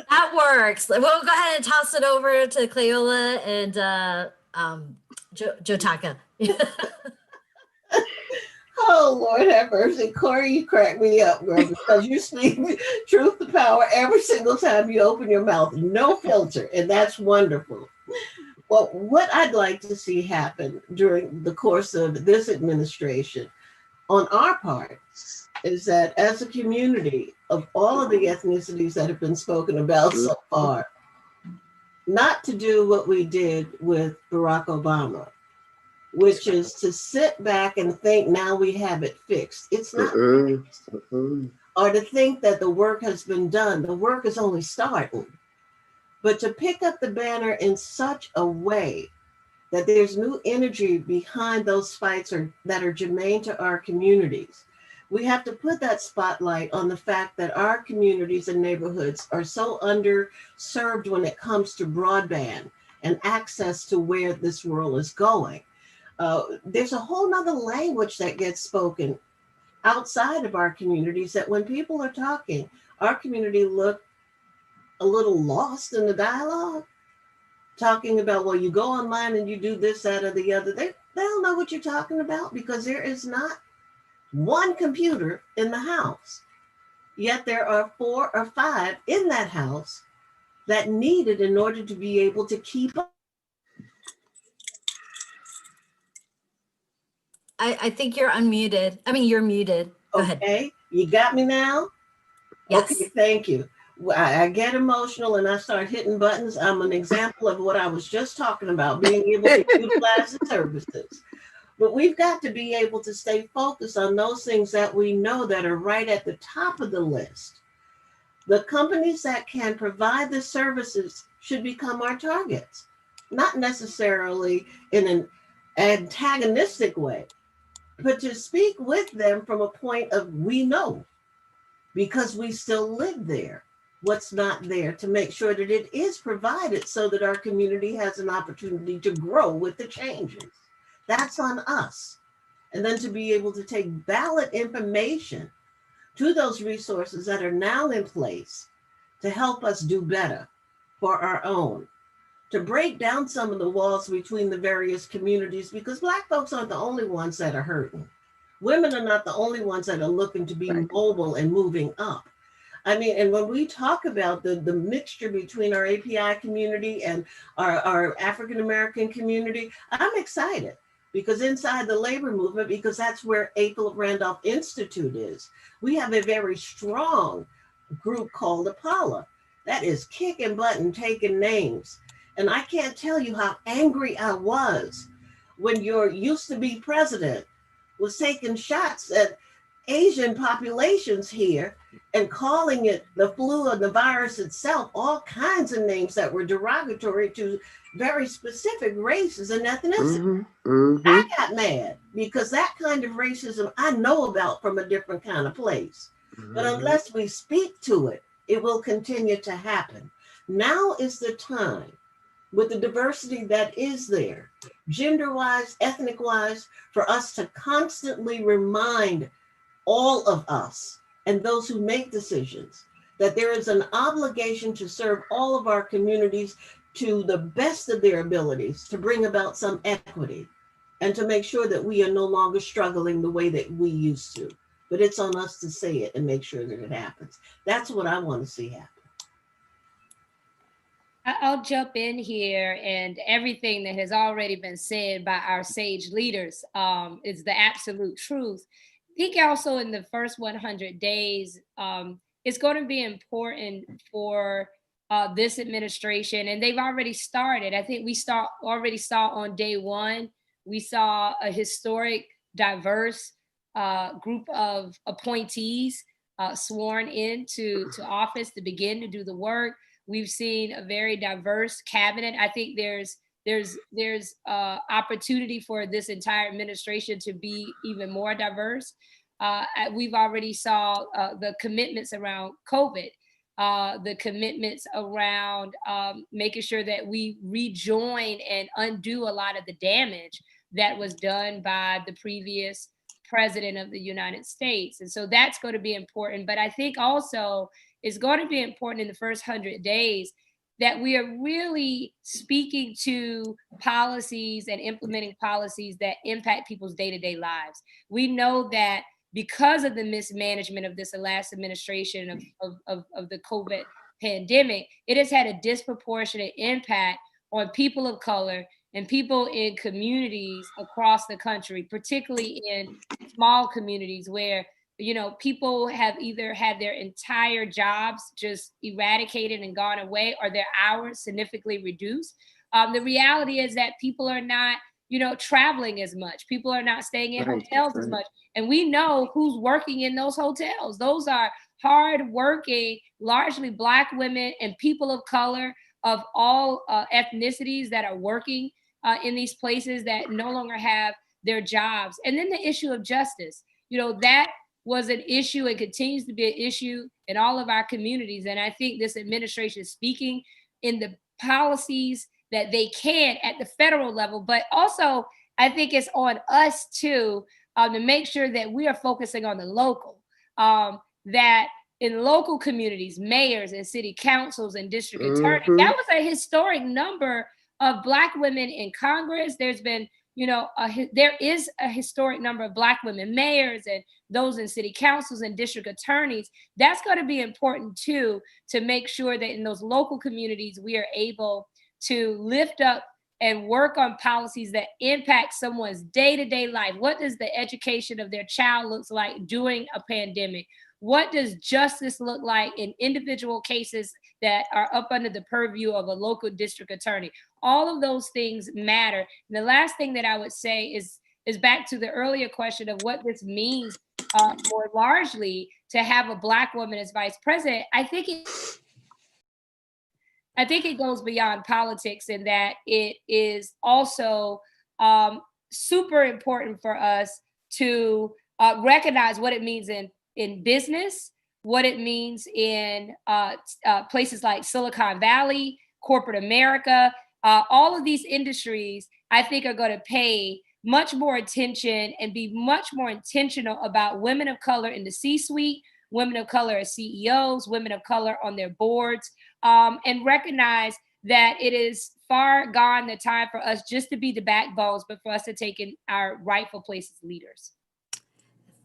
B: That works. We'll go ahead and toss it over to Cleola and Joteka.
G: Oh, Lord have mercy. Corey, you crack me up, girl, because you speak truth to power every single time you open your mouth. No filter, and that's wonderful. Well, what I'd like to see happen during the course of this administration on our part is that as a community of all of the ethnicities that have been spoken about so far, not to do what we did with Barack Obama, which is to sit back and think now we have it fixed. It's not fixed. Or to think that the work has been done. The work is only starting. But to pick up the banner in such a way that there's new energy behind those fights that are germane to our communities. We have to put that spotlight on the fact that our communities and neighborhoods are so underserved when it comes to broadband and access to where this world is going. There's a whole nother language that gets spoken outside of our communities that when people are talking, our community look a little lost in the dialogue, talking about, well, you go online and you do this, that, or the other. They don't know what you're talking about because there is not one computer in the house. Yet there are 4 or 5 in that house that need it in order to be able to keep up.
B: I think you're unmuted. I mean, you're muted. Go ahead.
G: Okay, you got me now?
B: Yes.
G: Okay, thank you. I get emotional and I start hitting buttons. I'm an example of what I was just talking about, being able to utilize the services. But we've got to be able to stay focused on those things that we know that are right at the top of the list The companies that can provide the services should become our targets, not necessarily in an antagonistic way, but to speak with them from a point of we know, because we still live there, what's not there, to make sure that it is provided so that our community has an opportunity to grow with the changes. That's on us. And then to be able to take valid information to those resources that are now in place to help us do better for our own, to break down some of the walls between the various communities, because Black folks aren't the only ones that are hurting. Women are not the only ones that are looking to be mobile and moving up. I mean, and when we talk about the mixture between our API community and our African-American community, I'm excited because inside the labor movement, because that's where Ethel Randolph Institute is, we have a very strong group called Apollo that is kicking butt and taking names. And I can't tell you how angry I was when your used to be president was taking shots at Asian populations here and calling it the flu and the virus itself, all kinds of names that were derogatory to very specific races and ethnicities. I got mad because that kind of racism I know about from a different kind of place. But unless we speak to it, it will continue to happen. Now is the time, with the diversity that is there, gender-wise, ethnic-wise, for us to constantly remind all of us and those who make decisions that there is an obligation to serve all of our communities to the best of their abilities, to bring about some equity and to make sure that we are no longer struggling the way that we used to. But it's on us to say it and make sure that it happens. That's what I want to see happen.
K: I'll jump in here, and everything that has already been said by our sage leaders is the absolute truth. I think also in the first 100 days, it's going to be important for this administration, and they've already started. I think we already saw on day one, we saw a historic, diverse group of appointees sworn into office to begin to do the work. We've seen a very diverse cabinet. I think there's opportunity for this entire administration to be even more diverse. We've already saw the commitments around COVID, the commitments around making sure that we rejoin and undo a lot of the damage that was done by the previous president of the United States. And so that's going to be important. But I think also it's going to be important in the first 100 days that we are really speaking to policies and implementing policies that impact people's day-to-day lives. We know that because of the mismanagement of this last administration of the COVID pandemic, it has had a disproportionate impact on people of color and people in communities across the country, particularly in small communities where, you know, people have either had their entire jobs just eradicated and gone away, or their hours significantly reduced. The reality is that people are not, you know, traveling as much. People are not staying in hotels as much. And we know who's working in those hotels. Those are hardworking, largely Black women and people of color of all ethnicities that are working in these places that no longer have their jobs. And then the issue of justice, you know, that was an issue and continues to be an issue in all of our communities. And I think this administration is speaking in the policies that they can at the federal level, but also I think it's on us too to make sure that we are focusing on the local, that in local communities, mayors and city councils and district attorneys, that was a historic number of Black women in Congress. There's been, you know, there is a historic number of Black women mayors and those in city councils and district attorneys. That's going to be important too, to make sure that in those local communities, we are able to lift up and work on policies that impact someone's day-to-day life. What does the education of their child looks like during a pandemic? What does justice look like in individual cases that are up under the purview of a local district attorney? All of those things matter. And the last thing that I would say is back to the earlier question of what this means more largely to have a Black woman as vice president, I think it goes beyond politics in that it is also super important for us to recognize what it means in business, what it means in places like Silicon Valley, corporate America. All of these industries, I think, are going to pay much more attention and be much more intentional about women of color in the C-suite, women of color as CEOs, women of color on their boards, and recognize that it is far gone the time for us just to be the backbones, but for us to take in our rightful place as leaders.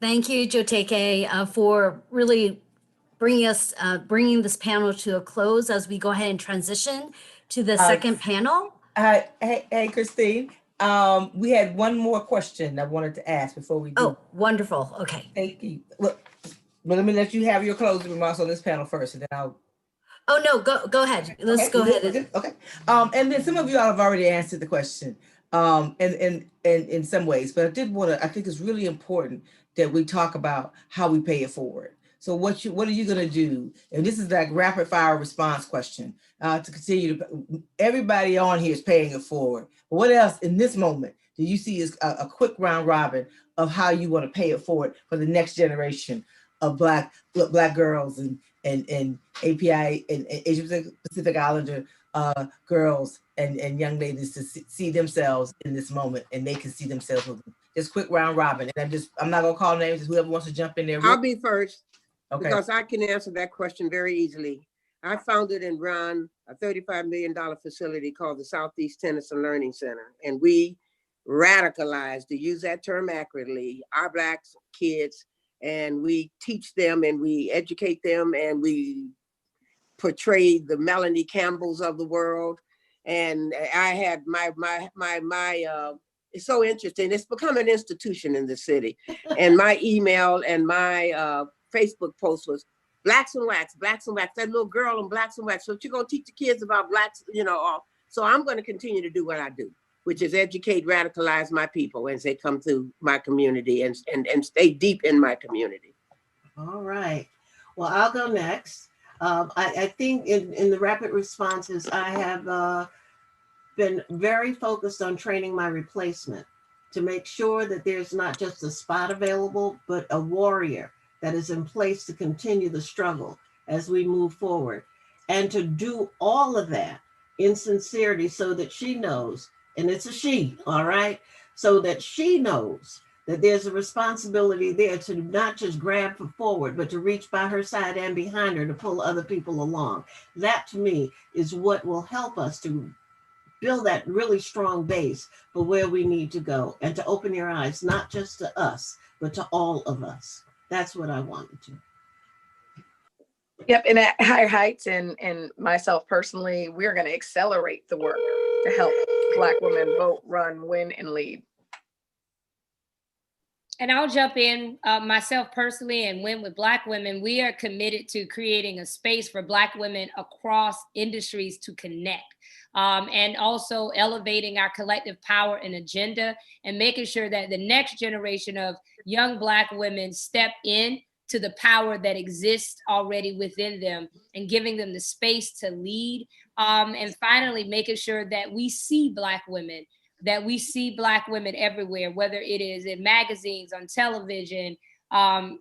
B: Thank you, Joteke, for really bringing this panel to a close as we go ahead and transition to the second panel.
A: Hey, Christine. We had one more question I wanted to ask before we do.
B: Oh, wonderful. Okay.
A: Thank you. Look, but let me let you have your closing remarks on this panel first, and then I'll.
B: Oh no, go ahead. Let's go ahead.
A: Okay. And then some of you all have already answered the question, and in some ways, but I did want to. I think it's really important that we talk about how we pay it forward. So what are you going to do? And this is like rapid fire response question to continue to. Everybody on here is paying it forward. But what else in this moment do you see as a quick round robin of how you want to pay it forward for the next generation of Black girls and API and Asia Pacific Islander girls and young ladies to see themselves in this moment, and they can see themselves with them. Just quick round robin, and I'm not gonna call names. Whoever wants to jump in there.
H: I'll be first.
A: Okay.
H: Because I can answer that question very easily. I founded and run a $35 million facility called the Southeast Tennis and Learning Center, and we radicalized, to use that term accurately, our Black kids, and we teach them and we educate them and we portray the Melanie Campbells of the world. And I had it's so interesting. It's become an institution in the city. And my email and my Facebook post was Blacks and Wax, Blacks and Wax, that little girl in Blacks and Wax. So you're gonna teach the kids about Blacks, so I'm gonna continue to do what I do, which is educate, radicalize my people as they come through my community and stay deep in my community.
G: All right. Well, I'll go next. I think in the rapid responses, I have been very focused on training my replacement to make sure that there's not just a spot available, but a warrior that is in place to continue the struggle as we move forward. And to do all of that in sincerity so that she knows, and it's a she, all right? So that she knows that there's a responsibility there to not just grab for forward, but to reach by her side and behind her to pull other people along. That to me is what will help us to build that really strong base for where we need to go and to open your eyes, not just to us, but to all of us. That's what I wanted to.
J: Yep, and at Higher Heights and myself personally, we're going to accelerate the work to help Black women vote, run, win, and lead.
K: And I'll jump in myself personally and Win with Black Women. We are committed to creating a space for Black women across industries to connect. And also elevating our collective power and agenda and making sure that the next generation of young Black women step in to the power that exists already within them and giving them the space to lead. And finally, making sure that we see Black women everywhere, whether it is in magazines, on television, on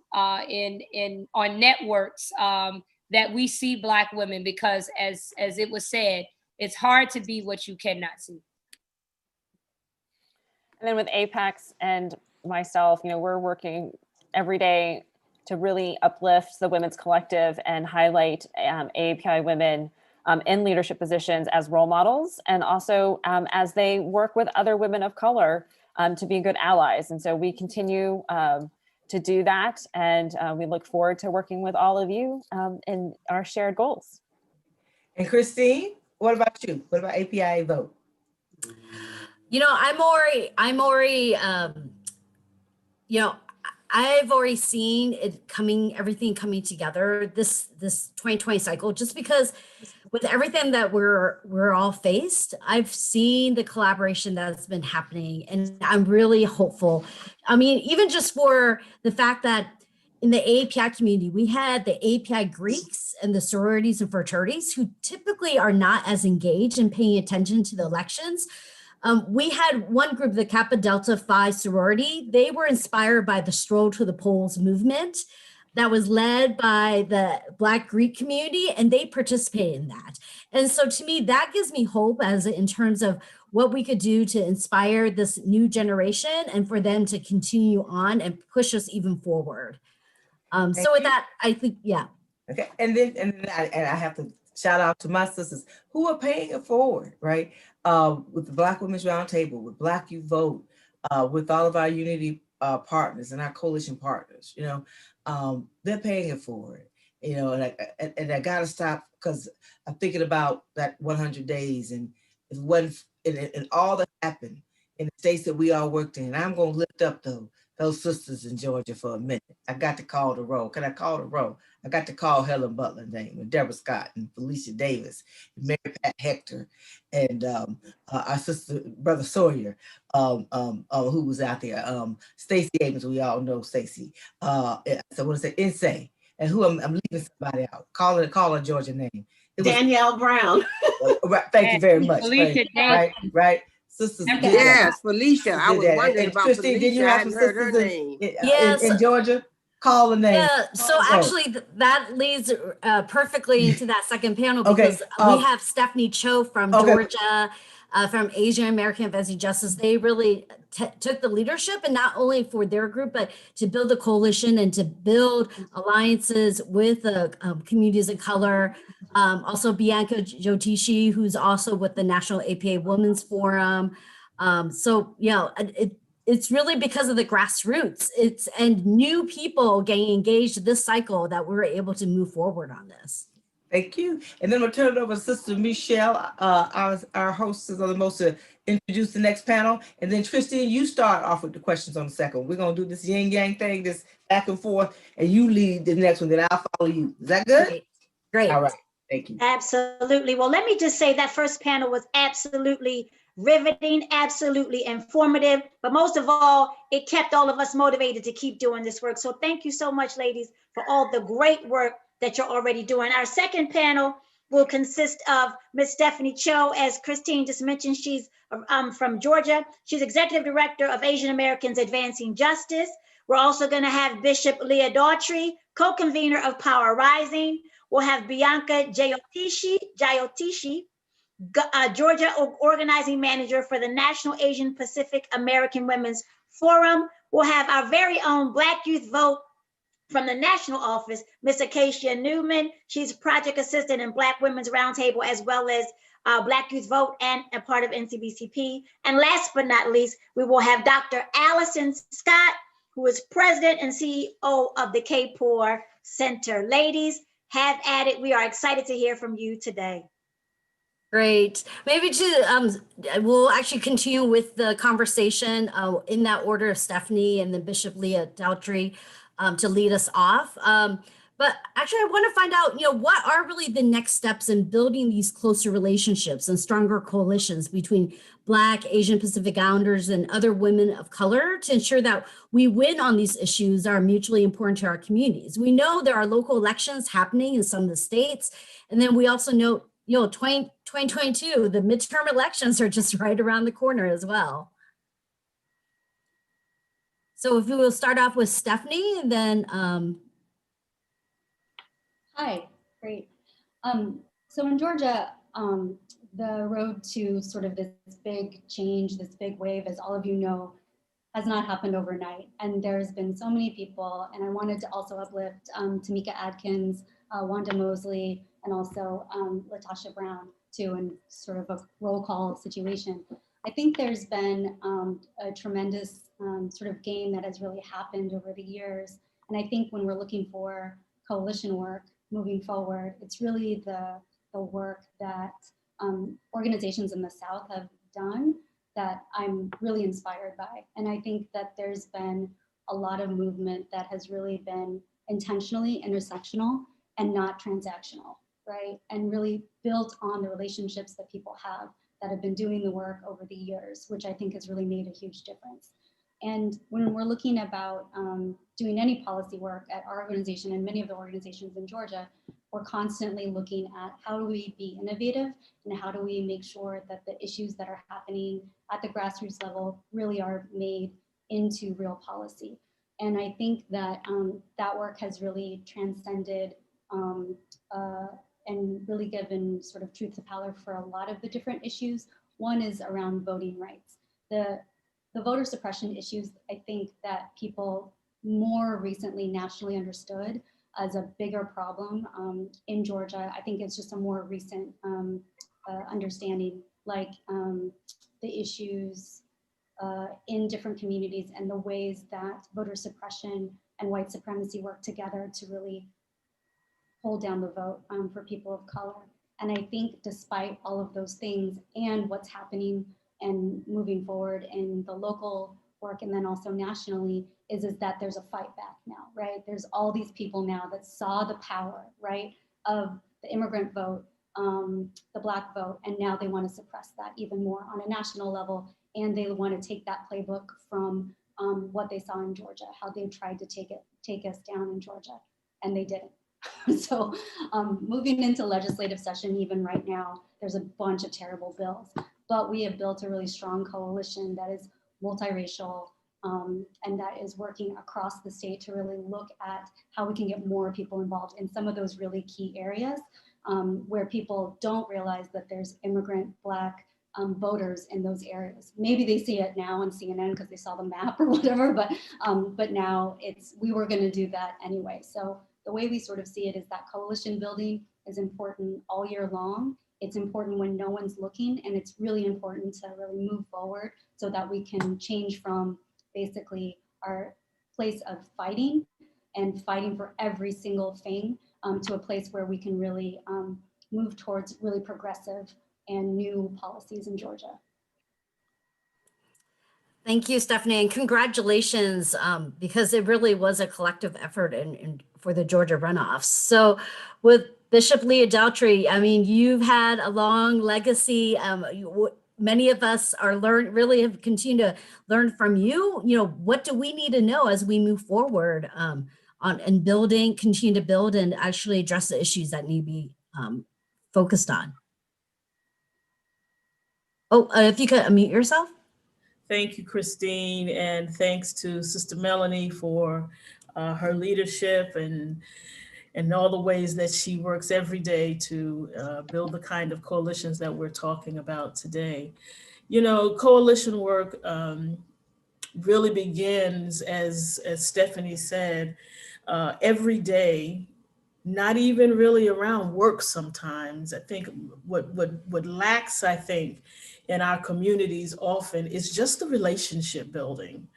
K: networks, that we see Black women, because as it was said, it's hard to be what you cannot see.
I: And then with Apex and myself, we're working every day to really uplift the Women's Collective and highlight API women in leadership positions as role models, and also as they work with other women of color to be good allies. And so we continue to do that, and we look forward to working with all of you in our shared goals.
A: And Christine, what about you? What about APIAVote?
B: I'm already, I've already seen it everything coming together this 2020 cycle, just because with everything that we're all faced, I've seen the collaboration that's been happening, and I'm really hopeful. I mean, even just for the fact that in the API community, we had the API Greeks and the sororities and fraternities who typically are not as engaged in paying attention to the elections. We had one group, the Kappa Delta Phi sorority. They were inspired by the Stroll to the Polls movement that was led by the Black Greek community, and they participated in that. And so to me, that gives me hope as in terms of what we could do to inspire this new generation and for them to continue on and push us even forward. So with that, I think, yeah.
A: Okay, and I have to shout out to my sisters who are paying it forward, right? With the Black Women's Roundtable, with Black You Vote, with all of our unity partners and our coalition partners, you know, they're paying it forward, you know, and I gotta stop because I'm thinking about that 100 days and and all that happened in the states that we all worked in. I'm gonna lift up those sisters in Georgia for a minute. I got to call the roll. Can I call the roll? I got to call Helen Butler name and Deborah Scott and Felicia Davis and Mary Pat Hector and our sister, Brother Sawyer, who was out there. Stacey Abrams, we all know Stacey. So I want to say Insane. And who I'm leaving somebody out. Call her Georgia name.
G: Danielle Brown.
A: Right, thank you very much.
K: Felicia
A: Right. Sisters.
H: Yes, Felicia. I was wondering
A: and
H: about
A: Christine, did you
H: Felicia. I
A: have some
H: hadn't heard her
A: sisters
H: name.
A: in Georgia? Call the name.
B: Yeah, so actually that leads perfectly into that second panel because we have Stephanie Cho from Georgia, from Asian American Advancing Justice. They really took the leadership, and not only for their group, but to build a coalition and to build alliances with the communities of color. Also Bianca Jotishi, who's also with the National APA Women's Forum. So, you know, it's really because of the grassroots. And new people getting engaged this cycle that we're able to move forward on this.
A: Thank you. And then we'll turn it over to Sister Michelle, our hostess are the most to introduce the next panel. And then Christine, you start off with the questions on the second. We're gonna do this yin yang thing, this back and forth, and you lead the next one, then I'll follow you. Is that good?
B: Great.
A: All right. Thank you.
C: Absolutely. Well, let me just say that first panel was absolutely riveting, absolutely informative, but most of all, it kept all of us motivated to keep doing this work. So thank you so much, ladies, for all the great work that you're already doing. Our second panel will consist of Ms. Stephanie Cho. As Christine just mentioned, she's from Georgia. She's Executive Director of Asian Americans Advancing Justice. We're also going to have Bishop Leah Daughtry, co-convener of Power Rising. We'll have Bianca Jayotishi, Georgia organizing manager for the National Asian Pacific American Women's Forum. We'll have our very own Black Youth Vote from the national office, Ms. Acacia Newman. She's project assistant in Black Women's Roundtable, as well as Black Youth Vote and a part of NCBCP. And last but not least, we will have Dr. Allison Scott, who is president and CEO of the Kapor Center. Ladies, have at it. We are excited to hear from you today.
B: Great. Maybe we'll actually continue with the conversation in that order of Stephanie and then Bishop Leah Daughtry to lead us off. But actually, I want to find out, you know, what are really the next steps in building these closer relationships and stronger coalitions between Black, Asian Pacific Islanders and other women of color to ensure that we win on these issues that are mutually important to our communities. We know there are local elections happening in some of the states. And then we also know, you know, 2022, the midterm elections are just right around the corner as well. So if we will start off with Stephanie and then.
L: Hi, great. So in Georgia, the road to sort of this big change, this big wave, as all of you know, has not happened overnight. And there's been so many people, and I wanted to also uplift Tamika Adkins, Wanda Mosley, and also Latasha Brown too, in sort of a roll call situation. I think there's been a tremendous sort of gain that has really happened over the years. And I think when we're looking for coalition work moving forward, it's really the work that organizations in the South have done that I'm really inspired by. And I think that there's been a lot of movement that has really been intentionally intersectional and not transactional. right? And really built on the relationships that people have that have been doing the work over the years, which I think has really made a huge difference. And when we're looking about doing any policy work at our organization and many of the organizations in Georgia, we're constantly looking at how do we be innovative and how do we make sure that the issues that are happening at the grassroots level really are made into real policy. And I think that that work has really transcended and really given sort of truth to power for a lot of the different issues. One is around voting rights. The voter suppression issues, I think that people more recently nationally understood as a bigger problem in Georgia. I think it's just a more recent understanding, like the issues in different communities and the ways that voter suppression and white supremacy work together to really hold down the vote for people of color. And I think despite all of those things and what's happening and moving forward in the local work and then also nationally is that there's a fight back now, right? There's all these people now that saw the power, right, of the immigrant vote, the Black vote, and now they want to suppress that even more on a national level. And they want to take that playbook from what they saw in Georgia, how they tried to take us down in Georgia, and they didn't. So moving into legislative session, even right now, there's a bunch of terrible bills, but we have built a really strong coalition that is multiracial and that is working across the state to really look at how we can get more people involved in some of those really key areas where people don't realize that there's immigrant Black voters in those areas. Maybe they see it now on CNN because they saw the map or whatever, but now we were going to do that anyway. So the way we sort of see it is that coalition building is important all year long. It's important when no one's looking, and it's really important to really move forward so that we can change from basically our place of fighting and fighting for every single thing to a place where we can really move towards really progressive and new policies in Georgia.
B: Thank you, Stephanie, and congratulations, because it really was a collective effort for the Georgia runoffs. So with Bishop Leah Daltrey, I mean, you've had a long legacy. Many of us are really have continued to learn from you. You know, what do we need to know as we move forward and continue to build and actually address the issues that need to be focused on? Oh, if you could unmute yourself.
M: Thank you, Christine, and thanks to Sister Melanie for her leadership and all the ways that she works every day to build the kind of coalitions that we're talking about today. You know, coalition work really begins, as Stephanie said, every day, not even really around work sometimes. I think what lacks, I think, in our communities often is just the relationship building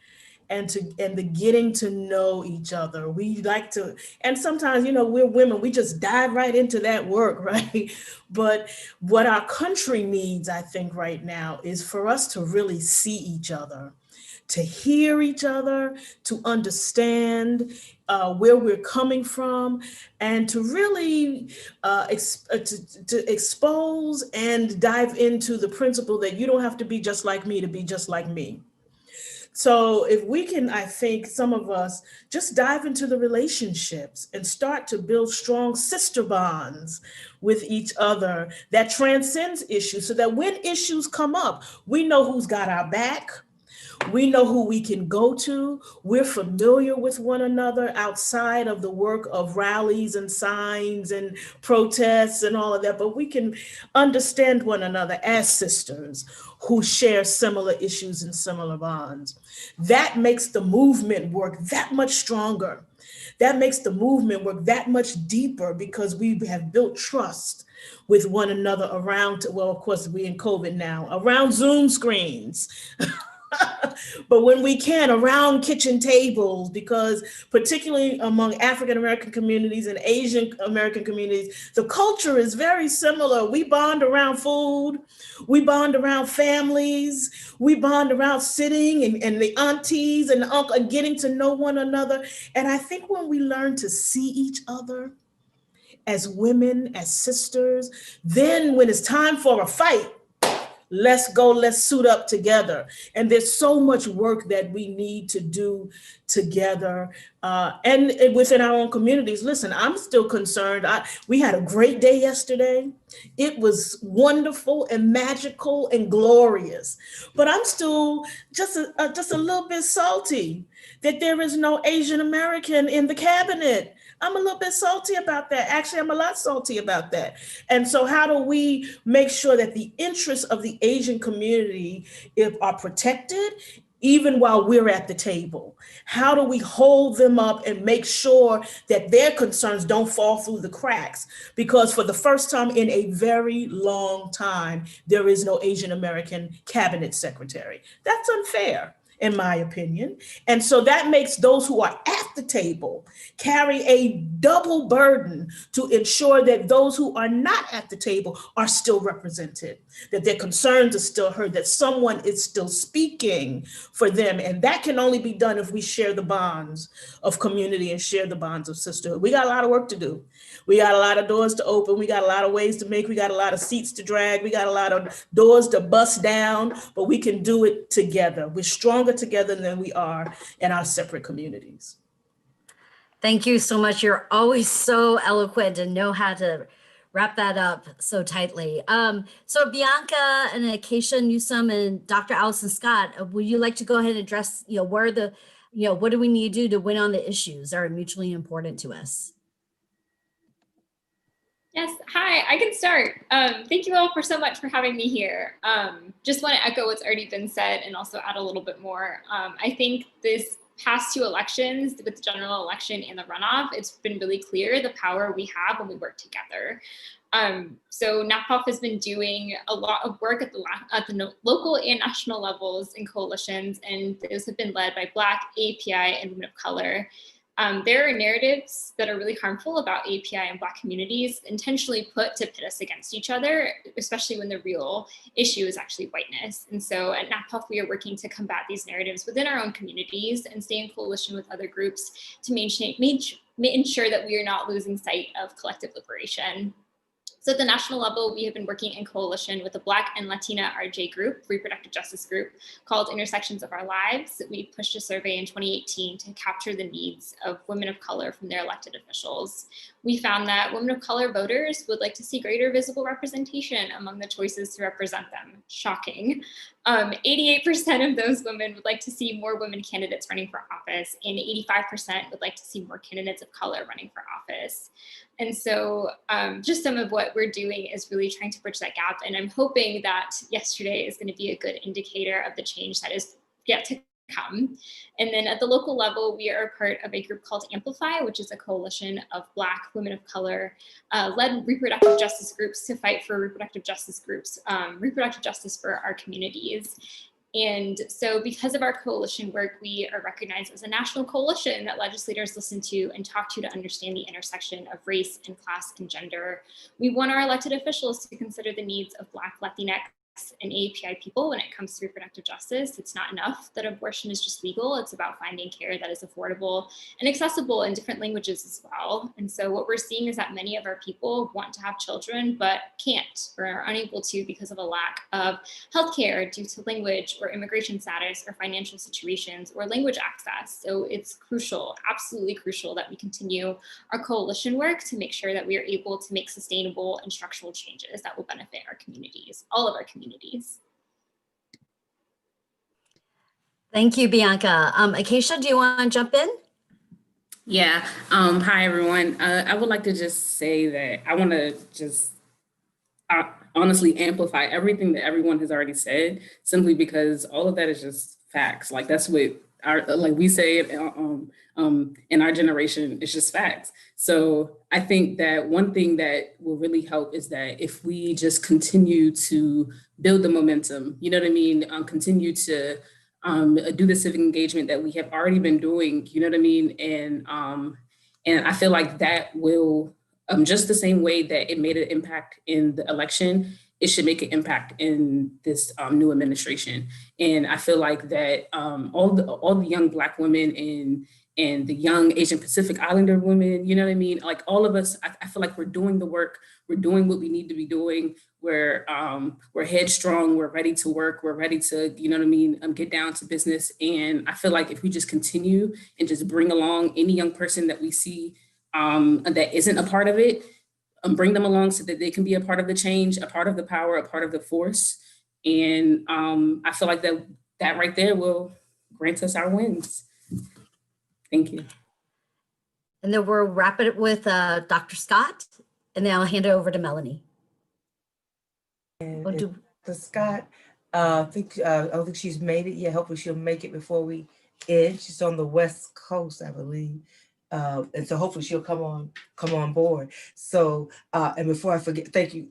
M: and the getting to know each other. We like to, and sometimes, you know, we're women, we just dive right into that work, right? But what our country needs, I think right now, is for us to really see each other, to hear each other, to understand where we're coming from, and to really to expose and dive into the principle that you don't have to be just like me to be just like me. So if we can, I think some of us just dive into the relationships and start to build strong sister bonds with each other that transcends issues so that when issues come up, we know who's got our back. We know who we can go to. We're familiar with one another outside of the work of rallies and signs and protests and all of that, but we can understand one another as sisters who share similar issues and similar bonds. That makes the movement work that much stronger. That makes the movement work that much deeper because we have built trust with one another around, well, of course, we're in COVID now, around Zoom screens. But when we can, around kitchen tables, because particularly among African-American communities and Asian American communities, the culture is very similar. We bond around food, we bond around families, we bond around sitting and the aunties and the uncle and getting to know one another. And I think when we learn to see each other as women, as sisters. Then when it's time for a fight, let's go, let's suit up together. And there's so much work that we need to do together and within our own communities. Listen, I'm still concerned. We had a great day yesterday. It was wonderful and magical and glorious, but I'm still just a little bit salty that there is no Asian American in the cabinet. I'm a little bit salty about that. Actually, I'm a lot salty about that. And so how do we make sure that the interests of the Asian community are protected even while we're at the table? How do we hold them up and make sure that their concerns don't fall through the cracks? Because for the first time in a very long time, there is no Asian American cabinet secretary. That's unfair, in my opinion. And so that makes those who are at the table carry a double burden to ensure that those who are not at the table are still represented, that their concerns are still heard, that someone is still speaking for them. And that can only be done if we share the bonds of community and share the bonds of sisterhood. We got a lot of work to do. We got a lot of doors to open. We got a lot of ways to make. We got a lot of seats to drag. We got a lot of doors to bust down, but we can do it together. We're stronger together than we are in our separate communities.
B: Thank you so much. You're always so eloquent and know how to wrap that up so tightly. So Bianca and Acacia Newsome and Dr. Allison Scott, would you like to go ahead and address, what do we need to do to win on the issues that are mutually important to us?
N: Yes, hi, I can start. Thank you all so much for having me here. Just want to echo what's already been said and also add a little bit more. I think this past two elections, with the general election and the runoff, it's been really clear the power we have when we work together. So NAPAWF has been doing a lot of work at the local and national levels in coalitions, and those have been led by Black, API, and women of color. There are narratives that are really harmful about API and Black communities intentionally put to pit us against each other, especially when the real issue is actually whiteness. And so at NAPAWF, we are working to combat these narratives within our own communities and stay in coalition with other groups to ensure that we are not losing sight of collective liberation. So at the national level, we have been working in coalition with a Black and Latina RJ group, reproductive justice group, called Intersections of Our Lives. We pushed a survey in 2018 to capture the needs of women of color from their elected officials. We found that women of color voters would like to see greater visible representation among the choices to represent them. Shocking. 88% of those women would like to see more women candidates running for office, and 85% would like to see more candidates of color running for office. And so just some of what we're doing is really trying to bridge that gap. And I'm hoping that yesterday is going to be a good indicator of the change that is yet to come. And then at the local level, we are part of a group called Amplify, which is a coalition of Black women of color led reproductive justice groups to fight for reproductive justice for our communities. And so because of our coalition work, we are recognized as a national coalition that legislators listen to and talk to understand the intersection of race and class and gender. We want our elected officials to consider the needs of Black, Latinx, and API people when it comes to reproductive justice. It's not enough that abortion is just legal. It's about finding care that is affordable and accessible in different languages as well. And so what we're seeing is that many of our people want to have children, but can't or are unable to because of a lack of healthcare due to language or immigration status or financial situations or language access. So it's crucial, absolutely crucial, that we continue our coalition work to make sure that we are able to make sustainable and structural changes that will benefit our communities, all of our communities.
B: Thank you, Bianca. Acacia, do you want to jump in?
O: Yeah. Hi, everyone. I would like to just say that I want to just honestly amplify everything that everyone has already said, simply because all of that is just facts. Like that's what we say it in our generation, it's just facts. So I think that one thing that will really help is that if we just continue to build the momentum, you know what I mean? Continue to do the civic engagement that we have already been doing, you know what I mean? And I feel like that will, just the sthe way that it made an impact in the election, it should make an impact in this new administration. And I feel like that all the young Black women and the young Asian Pacific Islander women, you know what I mean? Like all of us, I feel like we're doing the work, we're doing what we need to be doing. We're headstrong, we're ready to work, we're ready to, you know what I mean, get down to business. And I feel like if we just continue and just bring along any young person that we see that isn't a part of it, bring them along so that they can be a part of the change, a part of the power, a part of the force. And I feel like that right there will grant us our wins. Thank you.
B: And then we'll wrap it with Dr. Scott, and then I'll hand it over to Melanie.
A: And Dr. Scott, I don't think she's made it yet. Hopefully she'll make it before we end. She's on the West Coast, I believe. And so hopefully she'll come on board. So, and before I forget, thank you.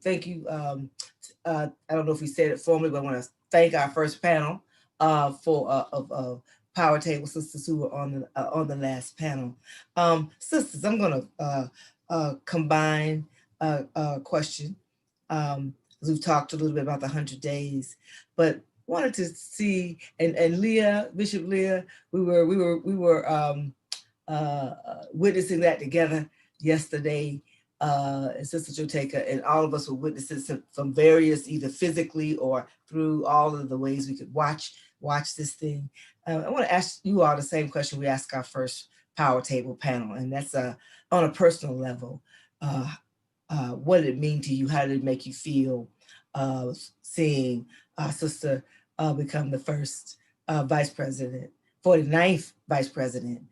A: I don't know if we said it formally, but I want to thank our first panel of Power Table sisters who were on the last panel. Sisters, I'm going to combine a question. We've talked a little bit about the 100 days, but wanted to see, and Leah, Bishop Leah, we were witnessing that together yesterday, and Sister Joteka, and all of us were witnesses from various, either physically or through all of the ways we could watch this thing. I want to ask you all the same question we asked our first Power Table panel, and that's on a personal level. What did it mean to you? How did it make you feel seeing our sister become the first vice president, 49th vice president,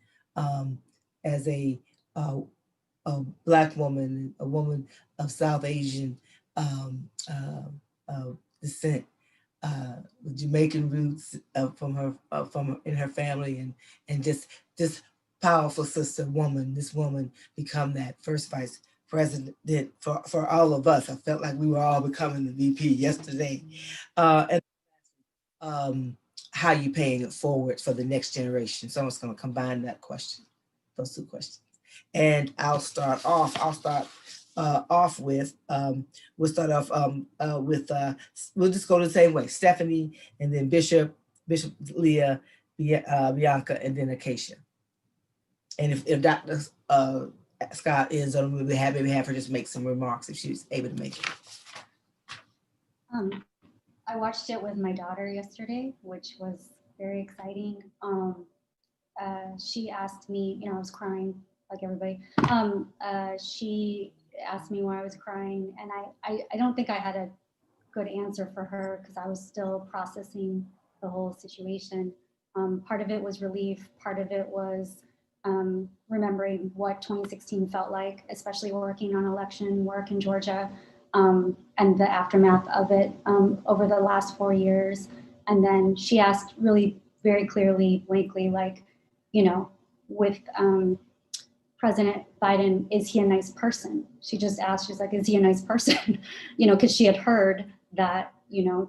A: as a Black woman, a woman of South Asian descent, with Jamaican roots from in her family, and just this powerful sister woman, this woman become that first vice president for all of us. I felt like we were all becoming the VP yesterday. And how you paying it forward for the next generation? So I'm just going to combine those two questions. And I'll start off with, we'll just go the same way. Stephanie, and then Bishop Leah, Bianca, and then Acacia. And if Dr. Scott is on, maybe have her just make some remarks if she's able to make it.
L: I watched it with my daughter yesterday, which was very exciting. She asked me, I was crying like everybody. She asked me why I was crying, and I don't think I had a good answer for her because I was still processing the whole situation. Part of it was relief, part of it was remembering what 2016 felt like, especially working on election work in Georgia, and the aftermath of it over the last 4 years. And then she asked really very clearly, blankly, like, with President Biden, is he a nice person? She just asked, she's like, is he a nice person? Because she had heard that,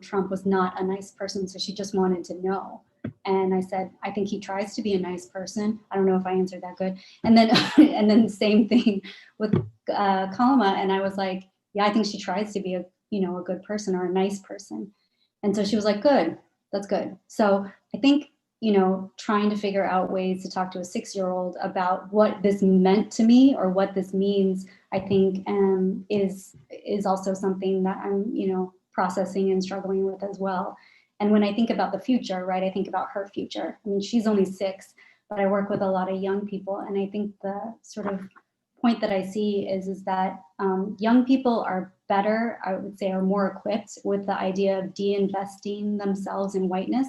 L: Trump was not a nice person. So she just wanted to know. And I said, I think he tries to be a nice person. I don't know if I answered that good. And then, and then same thing with Kamala. And I was like, yeah, I think she tries to be a good person or a nice person. And so she was like, good, that's good. So I think, trying to figure out ways to talk to a 6-year-old about what this meant to me or what this means, I think is also something that I'm, processing and struggling with as well. And when I think about the future, right, I think about her future. I mean, she's only 6, but I work with a lot of young people. And I think the sort of point that I see is that young people are better, I would say, are more equipped with the idea of de-investing themselves in whiteness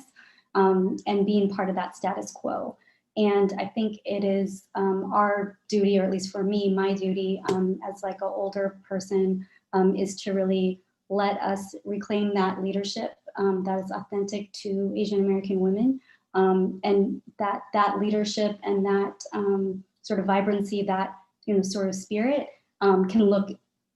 L: and being part of that status quo. And I think it is our duty, or at least for me, my duty as like an older person is to really let us reclaim that leadership that is authentic to Asian American women, and that leadership and that sort of vibrancy, that sort of spirit can look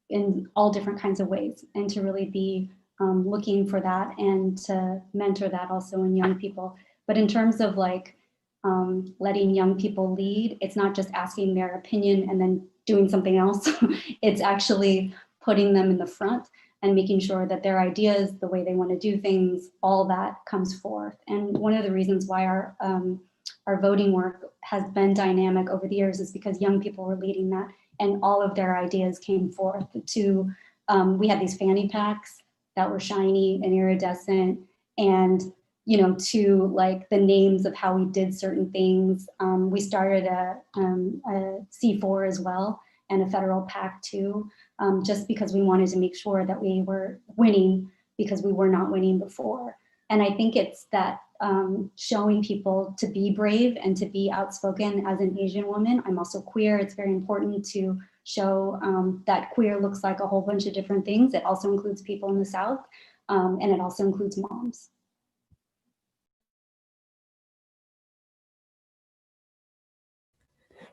L: in all different kinds of ways, and to really be looking for that and to mentor that also in young people. But in terms of like letting young people lead, it's not just asking their opinion and then doing something else. It's actually putting them in the front and making sure that their ideas, the way they want to do things, all that comes forth. And one of the reasons why our our voting work has been dynamic over the years is because young people were leading that, and all of their ideas came forth to, we had these fanny packs that were shiny and iridescent, and to like the names of how we did certain things. We started a C4 as well, and a federal PAC too, just because we wanted to make sure that we were winning, because we were not winning before. And I think it's that showing people to be brave and to be outspoken as an Asian woman. I'm also queer. It's very important to show that queer looks like a whole bunch of different things. It also includes people in the South, and it also includes moms.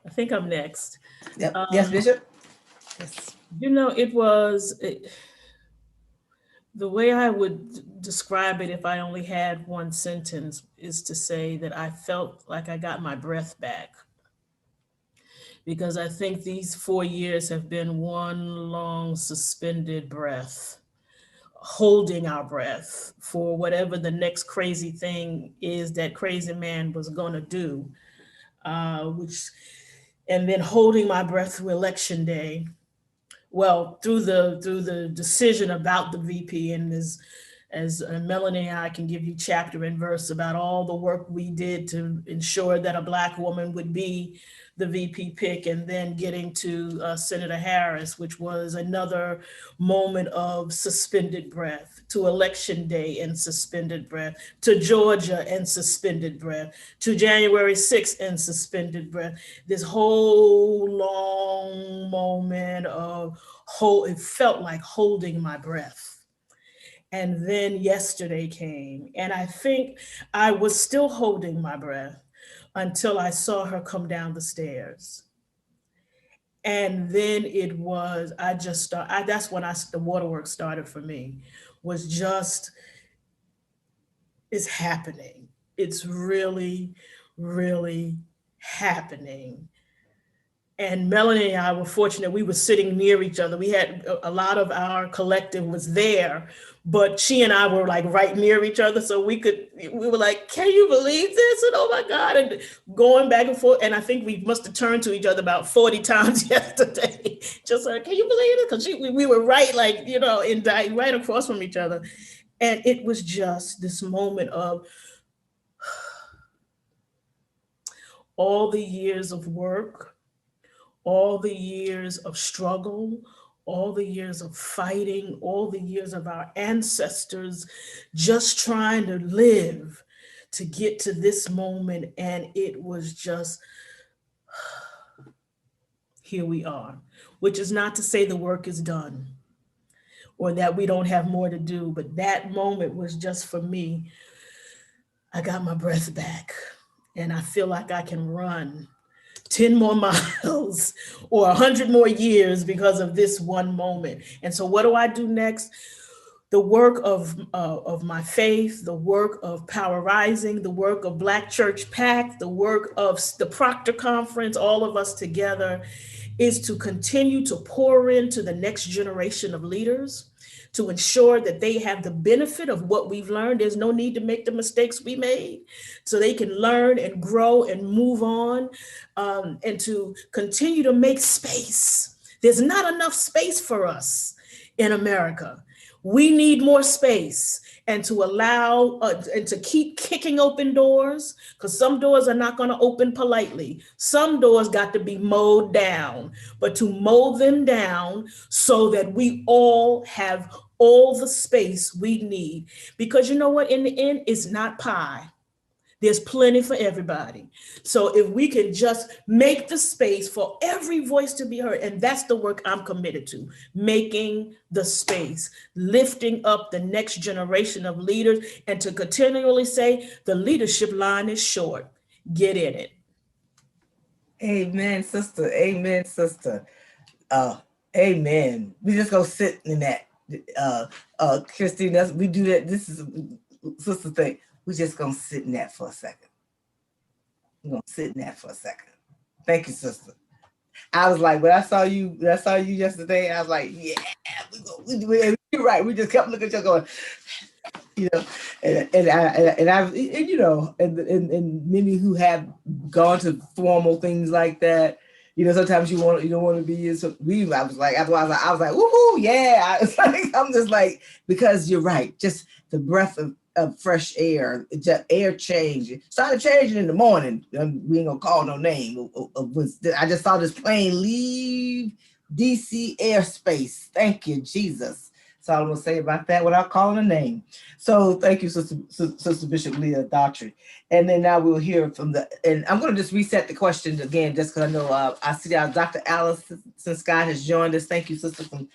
M: I think I'm next.
A: Yep. Yes, Bishop. Yes.
M: It was, the way I would describe it if I only had one sentence is to say that I felt like I got my breath back. Because I think these 4 years have been one long suspended breath, holding our breath for whatever the next crazy thing is that crazy man was gonna do, and then holding my breath through election day. Well, through the decision about the VP, and as Melanie and I can give you chapter and verse about all the work we did to ensure that a Black woman would be the VP pick, and then getting to Senator Harris, which was another moment of suspended breath, to election day and suspended breath, to Georgia and suspended breath, to January 6th and suspended breath. This whole long moment of it felt like holding my breath. And then yesterday came, and I think I was still holding my breath until I saw her come down the stairs. And then it was, that's when the waterworks started for me, was just, it's happening. It's really, really happening. And Melanie and I were fortunate, we were sitting near each other. We had a lot of our collective was there, but she and I were like right near each other. So we were like, can you believe this? And oh my God, and going back and forth. And I think we must have turned to each other about 40 times yesterday. Just like, can you believe it? Because we were right, like, right across from each other. And it was just this moment of all the years of work, all the years of struggle, all the years of fighting, all the years of our ancestors just trying to live to get to this moment. And it was just, here we are, which is not to say the work is done or that we don't have more to do, but that moment was just for me, I got my breath back and I feel like I can run 10 more miles or 100 more years because of this one moment. And so what do I do next? The work of my faith, the work of Power Rising, the work of Black Church PAC, the work of the Proctor Conference, all of us together, is to continue to pour into the next generation of leaders, to ensure that they have the benefit of what we've learned. There's no need to make the mistakes we made, so they can learn and grow and move on, and to continue to make space. There's not enough space for us in America. We need more space, and to allow and to keep kicking open doors, because some doors are not going to open politely. Some doors got to be mowed down, but to mow them down so that we all have all the space we need. Because you know what, in the end, it's not pie. There's plenty for everybody. So if we can just make the space for every voice to be heard, and that's the work I'm committed to, making the space, lifting up the next generation of leaders, and to continually say, the leadership line is short, get in it.
A: Amen, sister. Amen, sister. Amen. We just go sit in that. Christine, we do that. This is sister thing. We're just gonna sit in that for a second. We're gonna sit in that for a second. Thank you, sister. I was like, when I saw you yesterday, I was like, yeah, you're right. We just kept looking at you going, You know, and I've, and, you know, and many who have gone to formal things like that, you know, sometimes you don't want to be in. So I was like, afterwards, I was like, woohoo, yeah. I was like, I'm just like, because you're right, just the breath of fresh air, just air change. It started changing in the morning. We ain't gonna call no name. I just saw this plane leave DC airspace. Thank you, Jesus. That's all I'm gonna say about that without calling a name. So thank you, Sister Bishop Leah Daughtry. And then now we'll hear from and I'm gonna just reset the questions again, just because I know I see that Dr. Allison Scott has joined us. Thank you, sister. From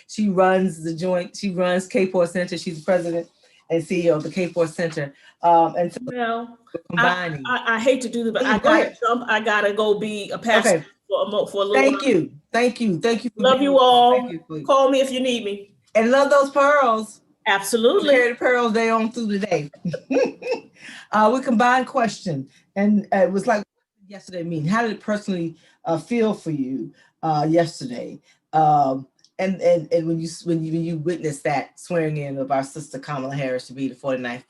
A: she runs the joint. She runs K4 Center. She's the president and CEO of the K4 Center. And so
M: well,
A: combining.
M: I hate to do this, but I gotta jump. I gotta go be a pastor for a little
A: Thank
M: while.
A: you. Thank you. Thank you.
M: Love you all. Call me if you need me.
A: And love those pearls.
M: Absolutely.
A: Carry the pearls day on through the day. We combined question, and it was like yesterday meeting. How did it personally feel for you yesterday? And when you witnessed that swearing in of our sister Kamala Harris to be the 49th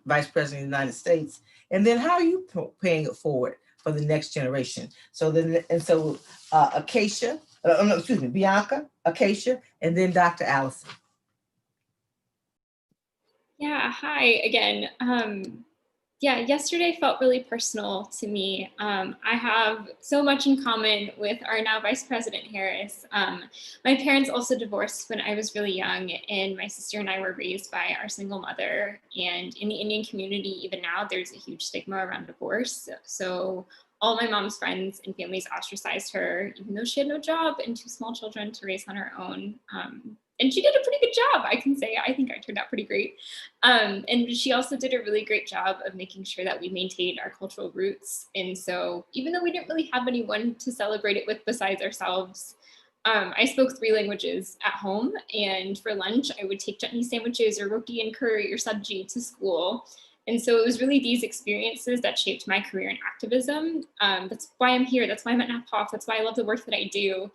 A: Vice President of the United States, and then how are you paying it forward for the next generation? So then, Acacia, Bianca, Acacia, and then Dr. Allison.
N: Yeah, hi again. Yeah, yesterday felt really personal to me. I have so much in common with our now Vice President Harris. My parents also divorced when I was really young, and my sister and I were raised by our single mother. And in the Indian community, even now, there's a huge stigma around divorce. So all my mom's friends and families ostracized her, even though she had no job and 2 small children to raise on her own. And she did a pretty good job, I can say. I think I turned out pretty great. And she also did a really great job of making sure that we maintained our cultural roots. And so even though we didn't really have anyone to celebrate it with besides ourselves, I spoke 3 languages at home. And for lunch, I would take chutney sandwiches or roti and curry or sabji to school. And so it was really these experiences that shaped my career in activism. That's why I'm here. That's why I'm at NAPOF. That's why I love the work that I do.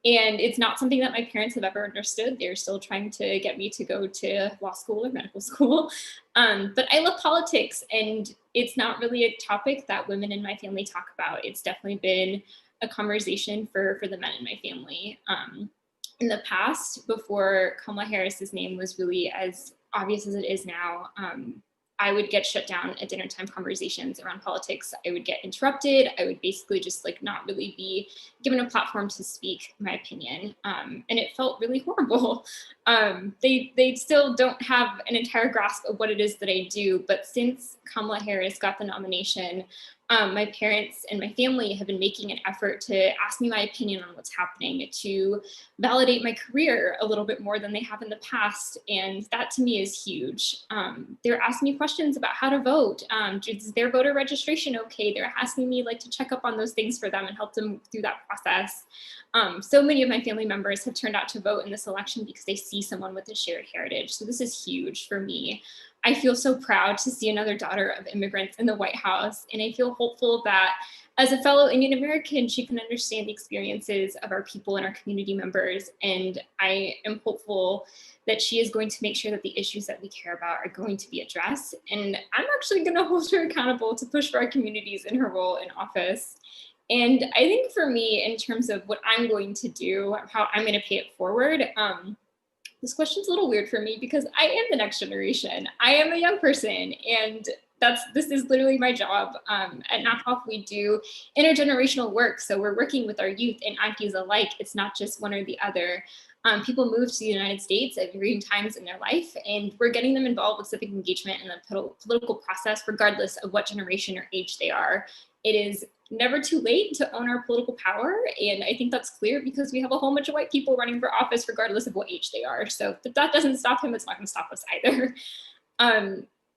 N: And it's not something that my parents have ever understood. They're still trying to get me to go to law school or medical school. But I love politics, and it's not really a topic that women in my family talk about. It's definitely been a conversation for the men in my family. In the past, before Kamala Harris's name was really as obvious as it is now, I would get shut down at dinner time conversations around politics. I would get interrupted. I would basically just like not really be given a platform to speak my opinion. And it felt really horrible. They still don't have an entire grasp of what it is that I do. But since Kamala Harris got the nomination, my parents and my family have been making an effort to ask me my opinion on what's happening, to validate my career a little bit more than they have in the past. And that to me is huge. They're asking me questions about how to vote. Is their voter registration okay? They're asking me like to check up on those things for them and help them through that process. So many of my family members have turned out to vote in this election because they see someone with a shared heritage. So this is huge for me. I feel so proud to see another daughter of immigrants in the White House. And I feel hopeful that as a fellow Indian American, she can understand the experiences of our people and our community members. And I am hopeful that she is going to make sure that the issues that we care about are going to be addressed. And I'm actually going to hold her accountable to push for our communities in her role in office. And I think for me, in terms of what I'm going to do, how I'm going to pay it forward, this question's a little weird for me because I am the next generation. I am a young person, and this is literally my job. At NAPOF, we do intergenerational work. So we're working with our youth and aunties alike. It's not just one or the other. People move to the United States at varying times in their life, and we're getting them involved with civic engagement in the political process, regardless of what generation or age they are. It is never too late to own our political power. And I think that's clear because we have a whole bunch of white people running for office, regardless of what age they are. So if that doesn't stop him, it's not going to stop us either.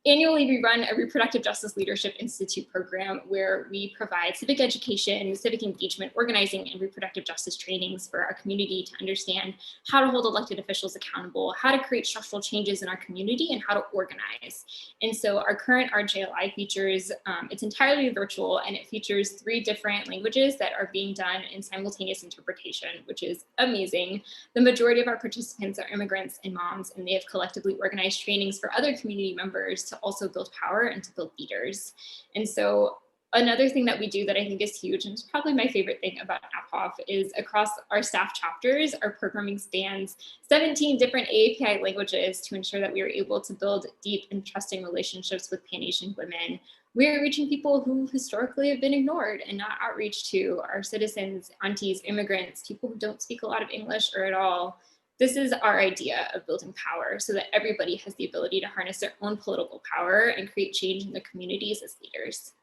N: Annually, we run a Reproductive Justice Leadership Institute program where we provide civic education, civic engagement, organizing, and reproductive justice trainings for our community to understand how to hold elected officials accountable, how to create structural changes in our community, and how to organize. And so our current RJLI features, it's entirely virtual, and it features 3 different languages that are being done in simultaneous interpretation, which is amazing. The majority of our participants are immigrants and moms, and they have collectively organized trainings for other community members to also build power and to build leaders. And so another thing that we do that I think is huge, and it's probably my favorite thing about APIAVote, is across our staff chapters, our programming spans 17 different AAPI languages to ensure that we are able to build deep and trusting relationships with Pan-Asian women. We are reaching people who historically have been ignored and not outreached to, our citizens, aunties, immigrants, people who don't speak a lot of English or at all. This is our idea of building power so that everybody has the ability to harness their own political power and create change in their communities as leaders.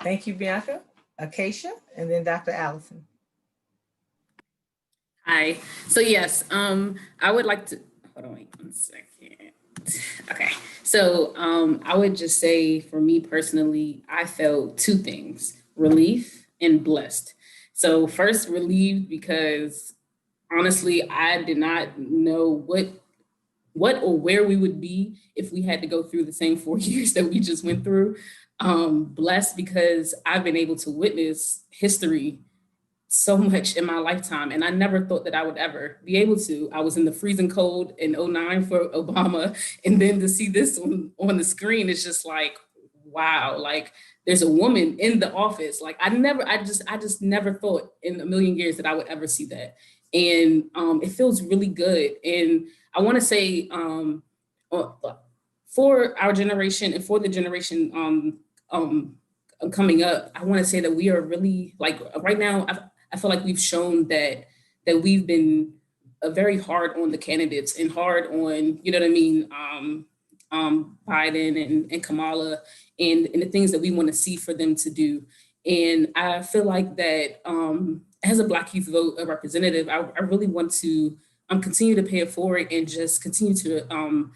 A: Thank you, Bianca. Acacia, and then Dr. Allison.
O: Hi. So yes, I would like to, hold on, wait 1 second. Okay. So I would just say for me personally, I felt 2 things, relief and blessed. So first, relieved because honestly, I did not know what or where we would be if we had to go through the same 4 years that we just went through. Blessed because I've been able to witness history so much in my lifetime, and I never thought that I would ever be able to. I was in the freezing cold in 2009 for Obama, and then to see this on the screen, it's just like, wow, like there's a woman in the office. Like I just never thought in a million years that I would ever see that. And it feels really good. And I want to say for our generation and for the generation coming up, I want to say that we are really, like right now, I feel like we've shown that we've been very hard on the candidates and hard on, you know what I mean, Biden and Kamala and the things that we want to see for them to do. And I feel like that as a Black Youth Vote representative, I really want to continue to pay it forward and just continue to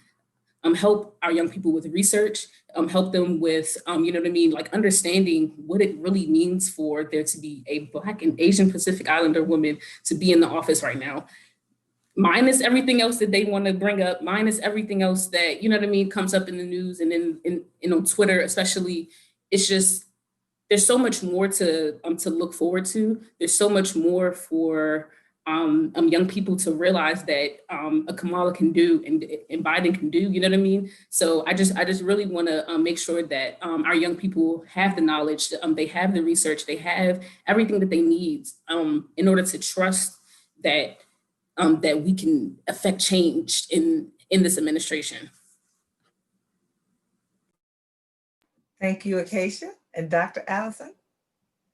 O: help our young people with research, help them with, you know what I mean, like understanding what it really means for there to be a Black and Asian Pacific Islander woman to be in the office right now. Minus everything else that they want to bring up, minus everything else that, you know what I mean, comes up in the news and in on Twitter, especially. It's just, there's so much more to look forward to. There's so much more for young people to realize that a Kamala can do and Biden can do, you know what I mean? So I just really want to make sure that our young people have the knowledge, they have the research, they have everything that they need in order to trust that that we can affect change in this administration.
A: Thank you, Acacia. And Dr. Allison?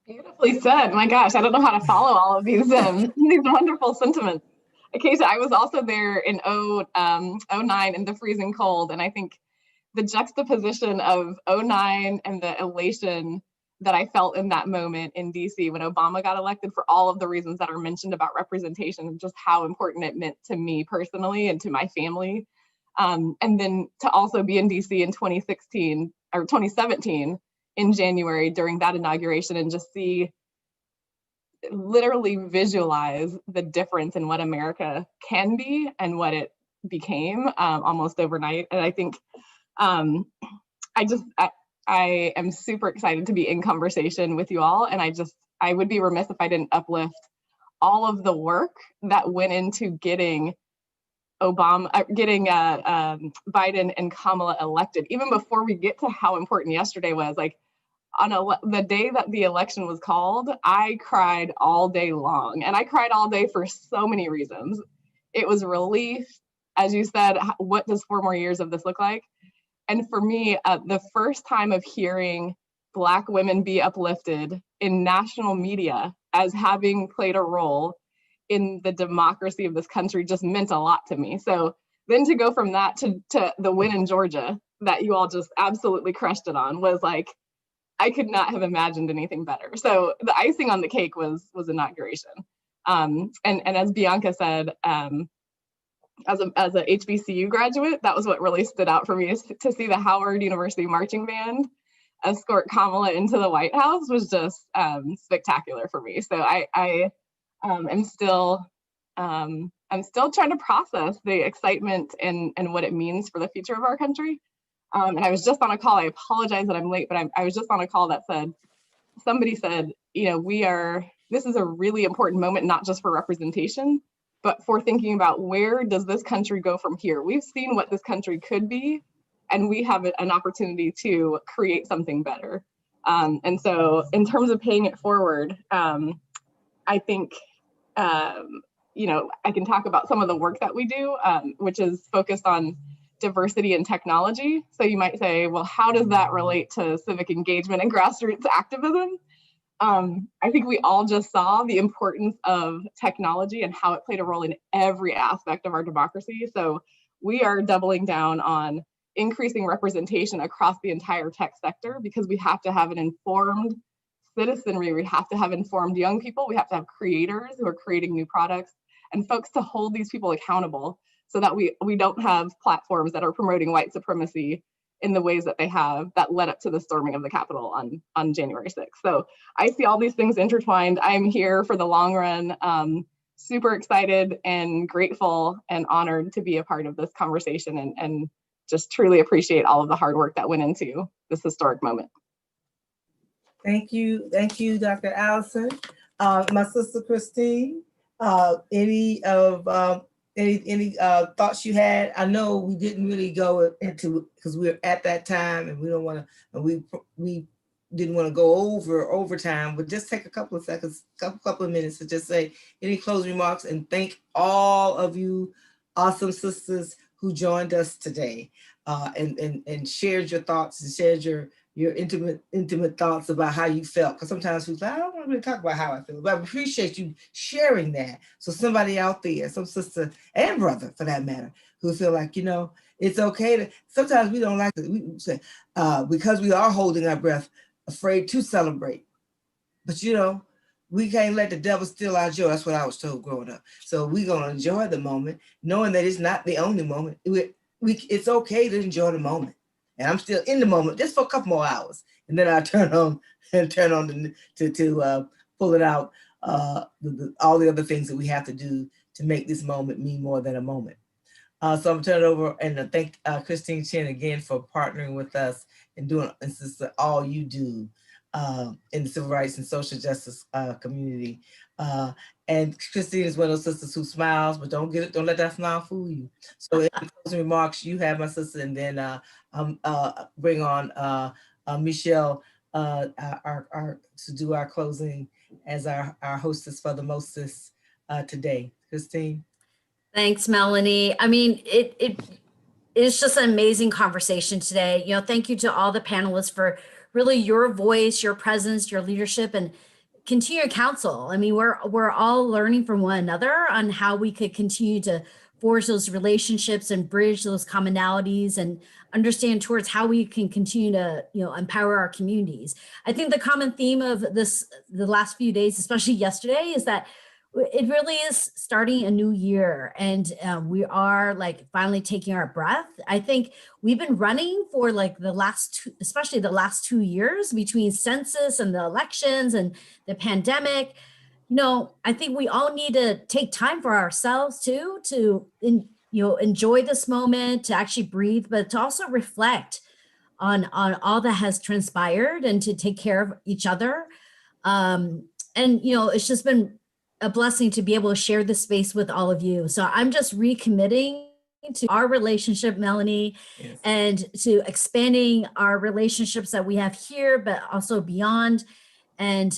P: Beautifully said. My gosh, I don't know how to follow all of these these wonderful sentiments. Acacia, I was also there in 09 in the freezing cold, and I think the juxtaposition of 09 and the elation that I felt in that moment in DC when Obama got elected for all of the reasons that are mentioned about representation and just how important it meant to me personally and to my family. And then to also be in DC in 2016 or 2017 in January during that inauguration and just see, literally visualize the difference in what America can be and what it became almost overnight. And I think I am super excited to be in conversation with you all. And I would be remiss if I didn't uplift all of the work that went into getting Biden and Kamala elected, even before we get to how important yesterday was. Like on the day that the election was called, I cried all day long, and I cried all day for so many reasons. It was relief, as you said, what does 4 more years of this look like? And for me, the first time of hearing Black women be uplifted in national media as having played a role in the democracy of this country just meant a lot to me. So then to go from that to the win in Georgia that you all just absolutely crushed it on was like, I could not have imagined anything better. So the icing on the cake was inauguration. And as Bianca said, as a HBCU graduate, that was what really stood out for me, is to see the Howard University marching band escort Kamala into the White House was just spectacular for me. So I am still trying to process the excitement and what it means for the future of our country. And I was just on a call. I apologize that I'm late, but I was just on a call that somebody said, you know, this is a really important moment, not just for representation, but for thinking about where does this country go from here? We've seen what this country could be, and we have an opportunity to create something better. And so in terms of paying it forward, I think, you know, I can talk about some of the work that we do, which is focused on diversity and technology. So you might say, well, how does that relate to civic engagement and grassroots activism? I think we all just saw the importance of technology and how it played a role in every aspect of our democracy. So we are doubling down on increasing representation across the entire tech sector, because we have to have an informed citizenry. We have to have informed young people. We have to have creators who are creating new products, and folks to hold these people accountable, so that we don't have platforms that are promoting white supremacy in the ways that they have that led up to the storming of the Capitol on January 6th. So I see all these things intertwined. I'm here for the long run. Super excited and grateful and honored to be a part of this conversation, and just truly appreciate all of the hard work that went into this historic moment.
A: Thank you, Dr. Allison. My sister Christine, any thoughts you had? I know we didn't really go into, because we're at that time and we don't want to, we didn't want to go over overtime, but just take a couple of seconds, couple of minutes to just say any closing remarks and thank all of you awesome sisters who joined us today, and shared your thoughts and shared your intimate thoughts about how you felt. Because sometimes we I don't want to really talk about how I feel, but I appreciate you sharing that. So somebody out there, some sister and brother for that matter, who feel like, you know, it's okay to, sometimes we don't like to, we say, because we are holding our breath, afraid to celebrate. But you know, we can't let the devil steal our joy. That's what I was told growing up. So we're gonna enjoy the moment, knowing that it's not the only moment. It's okay to enjoy the moment. And I'm still in the moment just for a couple more hours. And then I turn on to pull it out, all the other things that we have to do to make this moment mean more than a moment. So I'm gonna turn it over and thank Christine Chen again for partnering with us and doing all you do in the civil rights and social justice community. And Christine is one of those sisters who smiles, but don't let that smile fool you. So in closing remarks, you have my sister, and then bring on Michelle to do our closing as our hostess for the mostest today. Christine.
B: Thanks, Melanie. I mean, it's just an amazing conversation today. You know, thank you to all the panelists for really your voice, your presence, your leadership, and continue counsel. I mean, we're all learning from one another on how we could continue to forge those relationships and bridge those commonalities and understand towards how we can continue to, you know, empower our communities. I think the common theme of the last few days, especially yesterday, is that it really is starting a new year, and we are like finally taking our breath. I think we've been running for like especially the last 2 years between census and the elections and the pandemic. You know, I think we all need to take time for ourselves too, to enjoy this moment, to actually breathe, but to also reflect on all that has transpired and to take care of each other. And you know, it's just been a blessing to be able to share this space with all of you. So I'm just recommitting to our relationship, Melanie, yes, and to expanding our relationships that we have here, but also beyond. And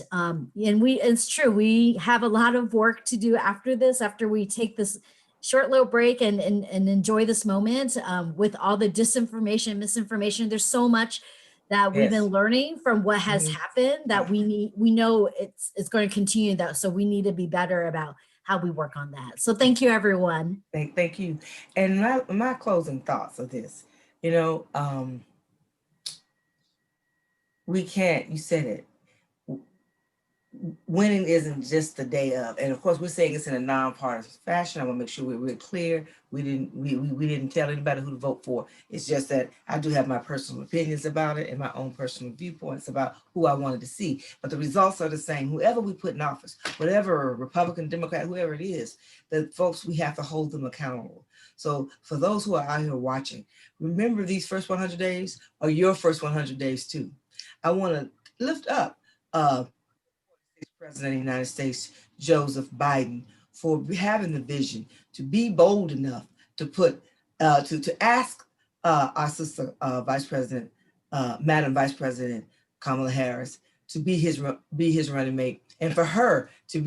B: it's true, we have a lot of work to do after this, after we take this short little break and enjoy this moment with all the disinformation, misinformation. There's so much that we've been learning from what has happened that we know it's going to continue that. So we need to be better about how we work on that. So thank you, everyone.
A: Thank you. And my closing thoughts of this, you know, we can't, you said it, winning isn't just the day of. And of course, we're saying it's in a nonpartisan fashion. I want to make sure we're really clear. We didn't tell anybody who to vote for. It's just that I do have my personal opinions about it and my own personal viewpoints about who I wanted to see. But the results are the same. Whoever we put in office, whatever Republican, Democrat, whoever it is, the folks, we have to hold them accountable. So for those who are out here watching, remember these first 100 days are your first 100 days too. I want to lift up President of the United States, Joseph Biden, for having the vision to be bold enough to put, to ask our sister Vice President, Madam Vice President Kamala Harris, to be his running mate, and for her to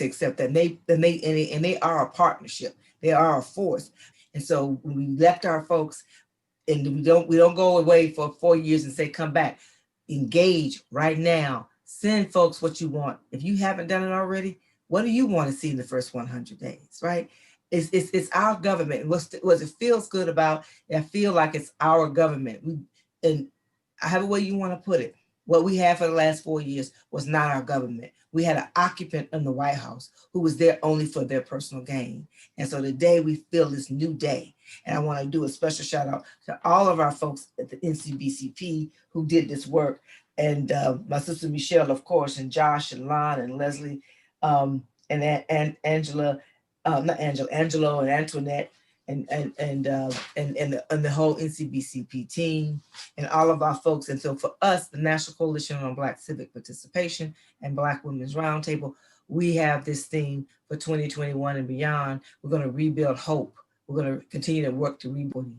A: accept that they are a partnership, they are a force. And so when we left our folks, and we don't go away for 4 years and say come back, engage right now. Send folks what you want. If you haven't done it already, what do you want to see in the first 100 days, right? It's our government. What it feels good about, I feel like it's our government. And however way you want to put it, what we had for the last 4 years was not our government. We had an occupant in the White House who was there only for their personal gain. And so today we feel this new day. And I want to do a special shout out to all of our folks at the NCBCP who did this work. And my sister Michelle, of course, and Josh and Lon and Leslie, and Angela, not Angela, Angelo and Antoinette, and the whole NCBCP team, and all of our folks. And so for us, the National Coalition on Black Civic Participation and Black Women's Roundtable, we have this theme for 2021 and beyond. We're going to rebuild hope. We're going to continue to work to rebuild.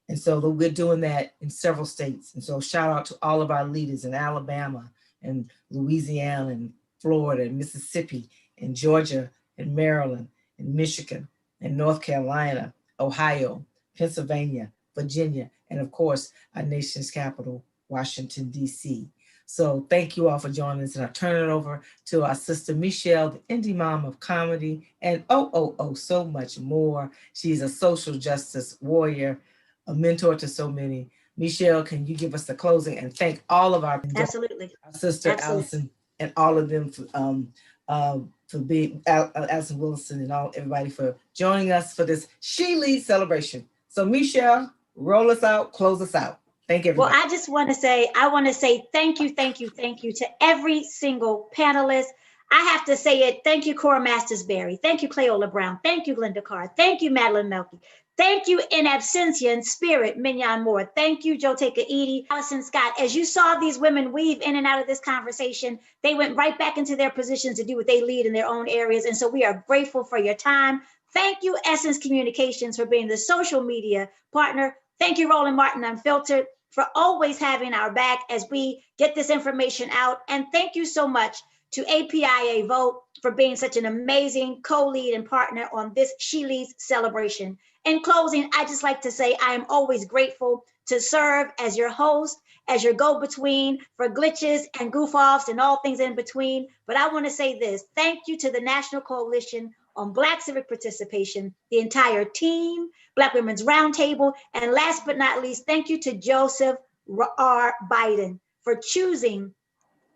A: And so we're doing that in several states. And so shout out to all of our leaders in Alabama and Louisiana and Florida and Mississippi and Georgia and Maryland and Michigan and North Carolina, Ohio, Pennsylvania, Virginia, and of course, our nation's capital, Washington, D.C. So thank you all for joining us. And I turn it over to our sister Michelle, the indie mom of comedy, and so much more. She's a social justice warrior, a mentor to so many. Michelle, can you give us the closing and thank all of our sister Allison and all of them for being Allison Wilson and everybody for joining us for this She Leads celebration. So Michelle, roll us out, close us out. Thank everybody.
C: Well, I just want to say, thank you to every single panelist. I have to say it. Thank you, Cora Mastersberry. Thank you, Cleola Brown. Thank you, Glenda Carr. Thank you, Madeline Melky. Thank you in absentia and spirit, Mignon Moore. Thank you, Joteka Edie, Allison Scott. As you saw these women weave in and out of this conversation, they went right back into their positions to do what they lead in their own areas. And so we are grateful for your time. Thank you, Essence Communications, for being the social media partner. Thank you, Roland Martin Unfiltered, for always having our back as we get this information out. And thank you so much to APIAVote for being such an amazing co-lead and partner on this She Leads celebration. In closing, I just like to say I am always grateful to serve as your host, as your go-between for glitches and goof-offs and all things in between. But I want to say this, thank you to the National Coalition on Black Civic Participation, the entire team, Black Women's Roundtable, and last but not least, thank you to Joseph R. Biden for choosing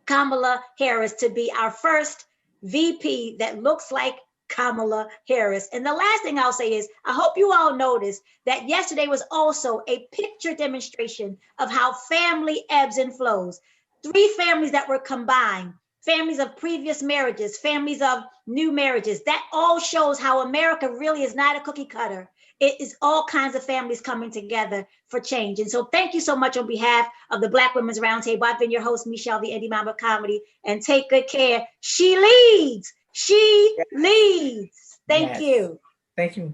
C: Kamala Harris to be our first VP that looks like Kamala Harris. And the last thing I'll say is, I hope you all noticed that yesterday was also a picture demonstration of how family ebbs and flows. 3 families that were combined, families of previous marriages, families of new marriages. That all shows how America really is not a cookie cutter. It is all kinds of families coming together for change. And so thank you so much on behalf of the Black Women's Roundtable. I've been your host, Michelle, the Indie Mama of Comedy, and take good care. She leads. She leads. Thank you.
A: Thank you.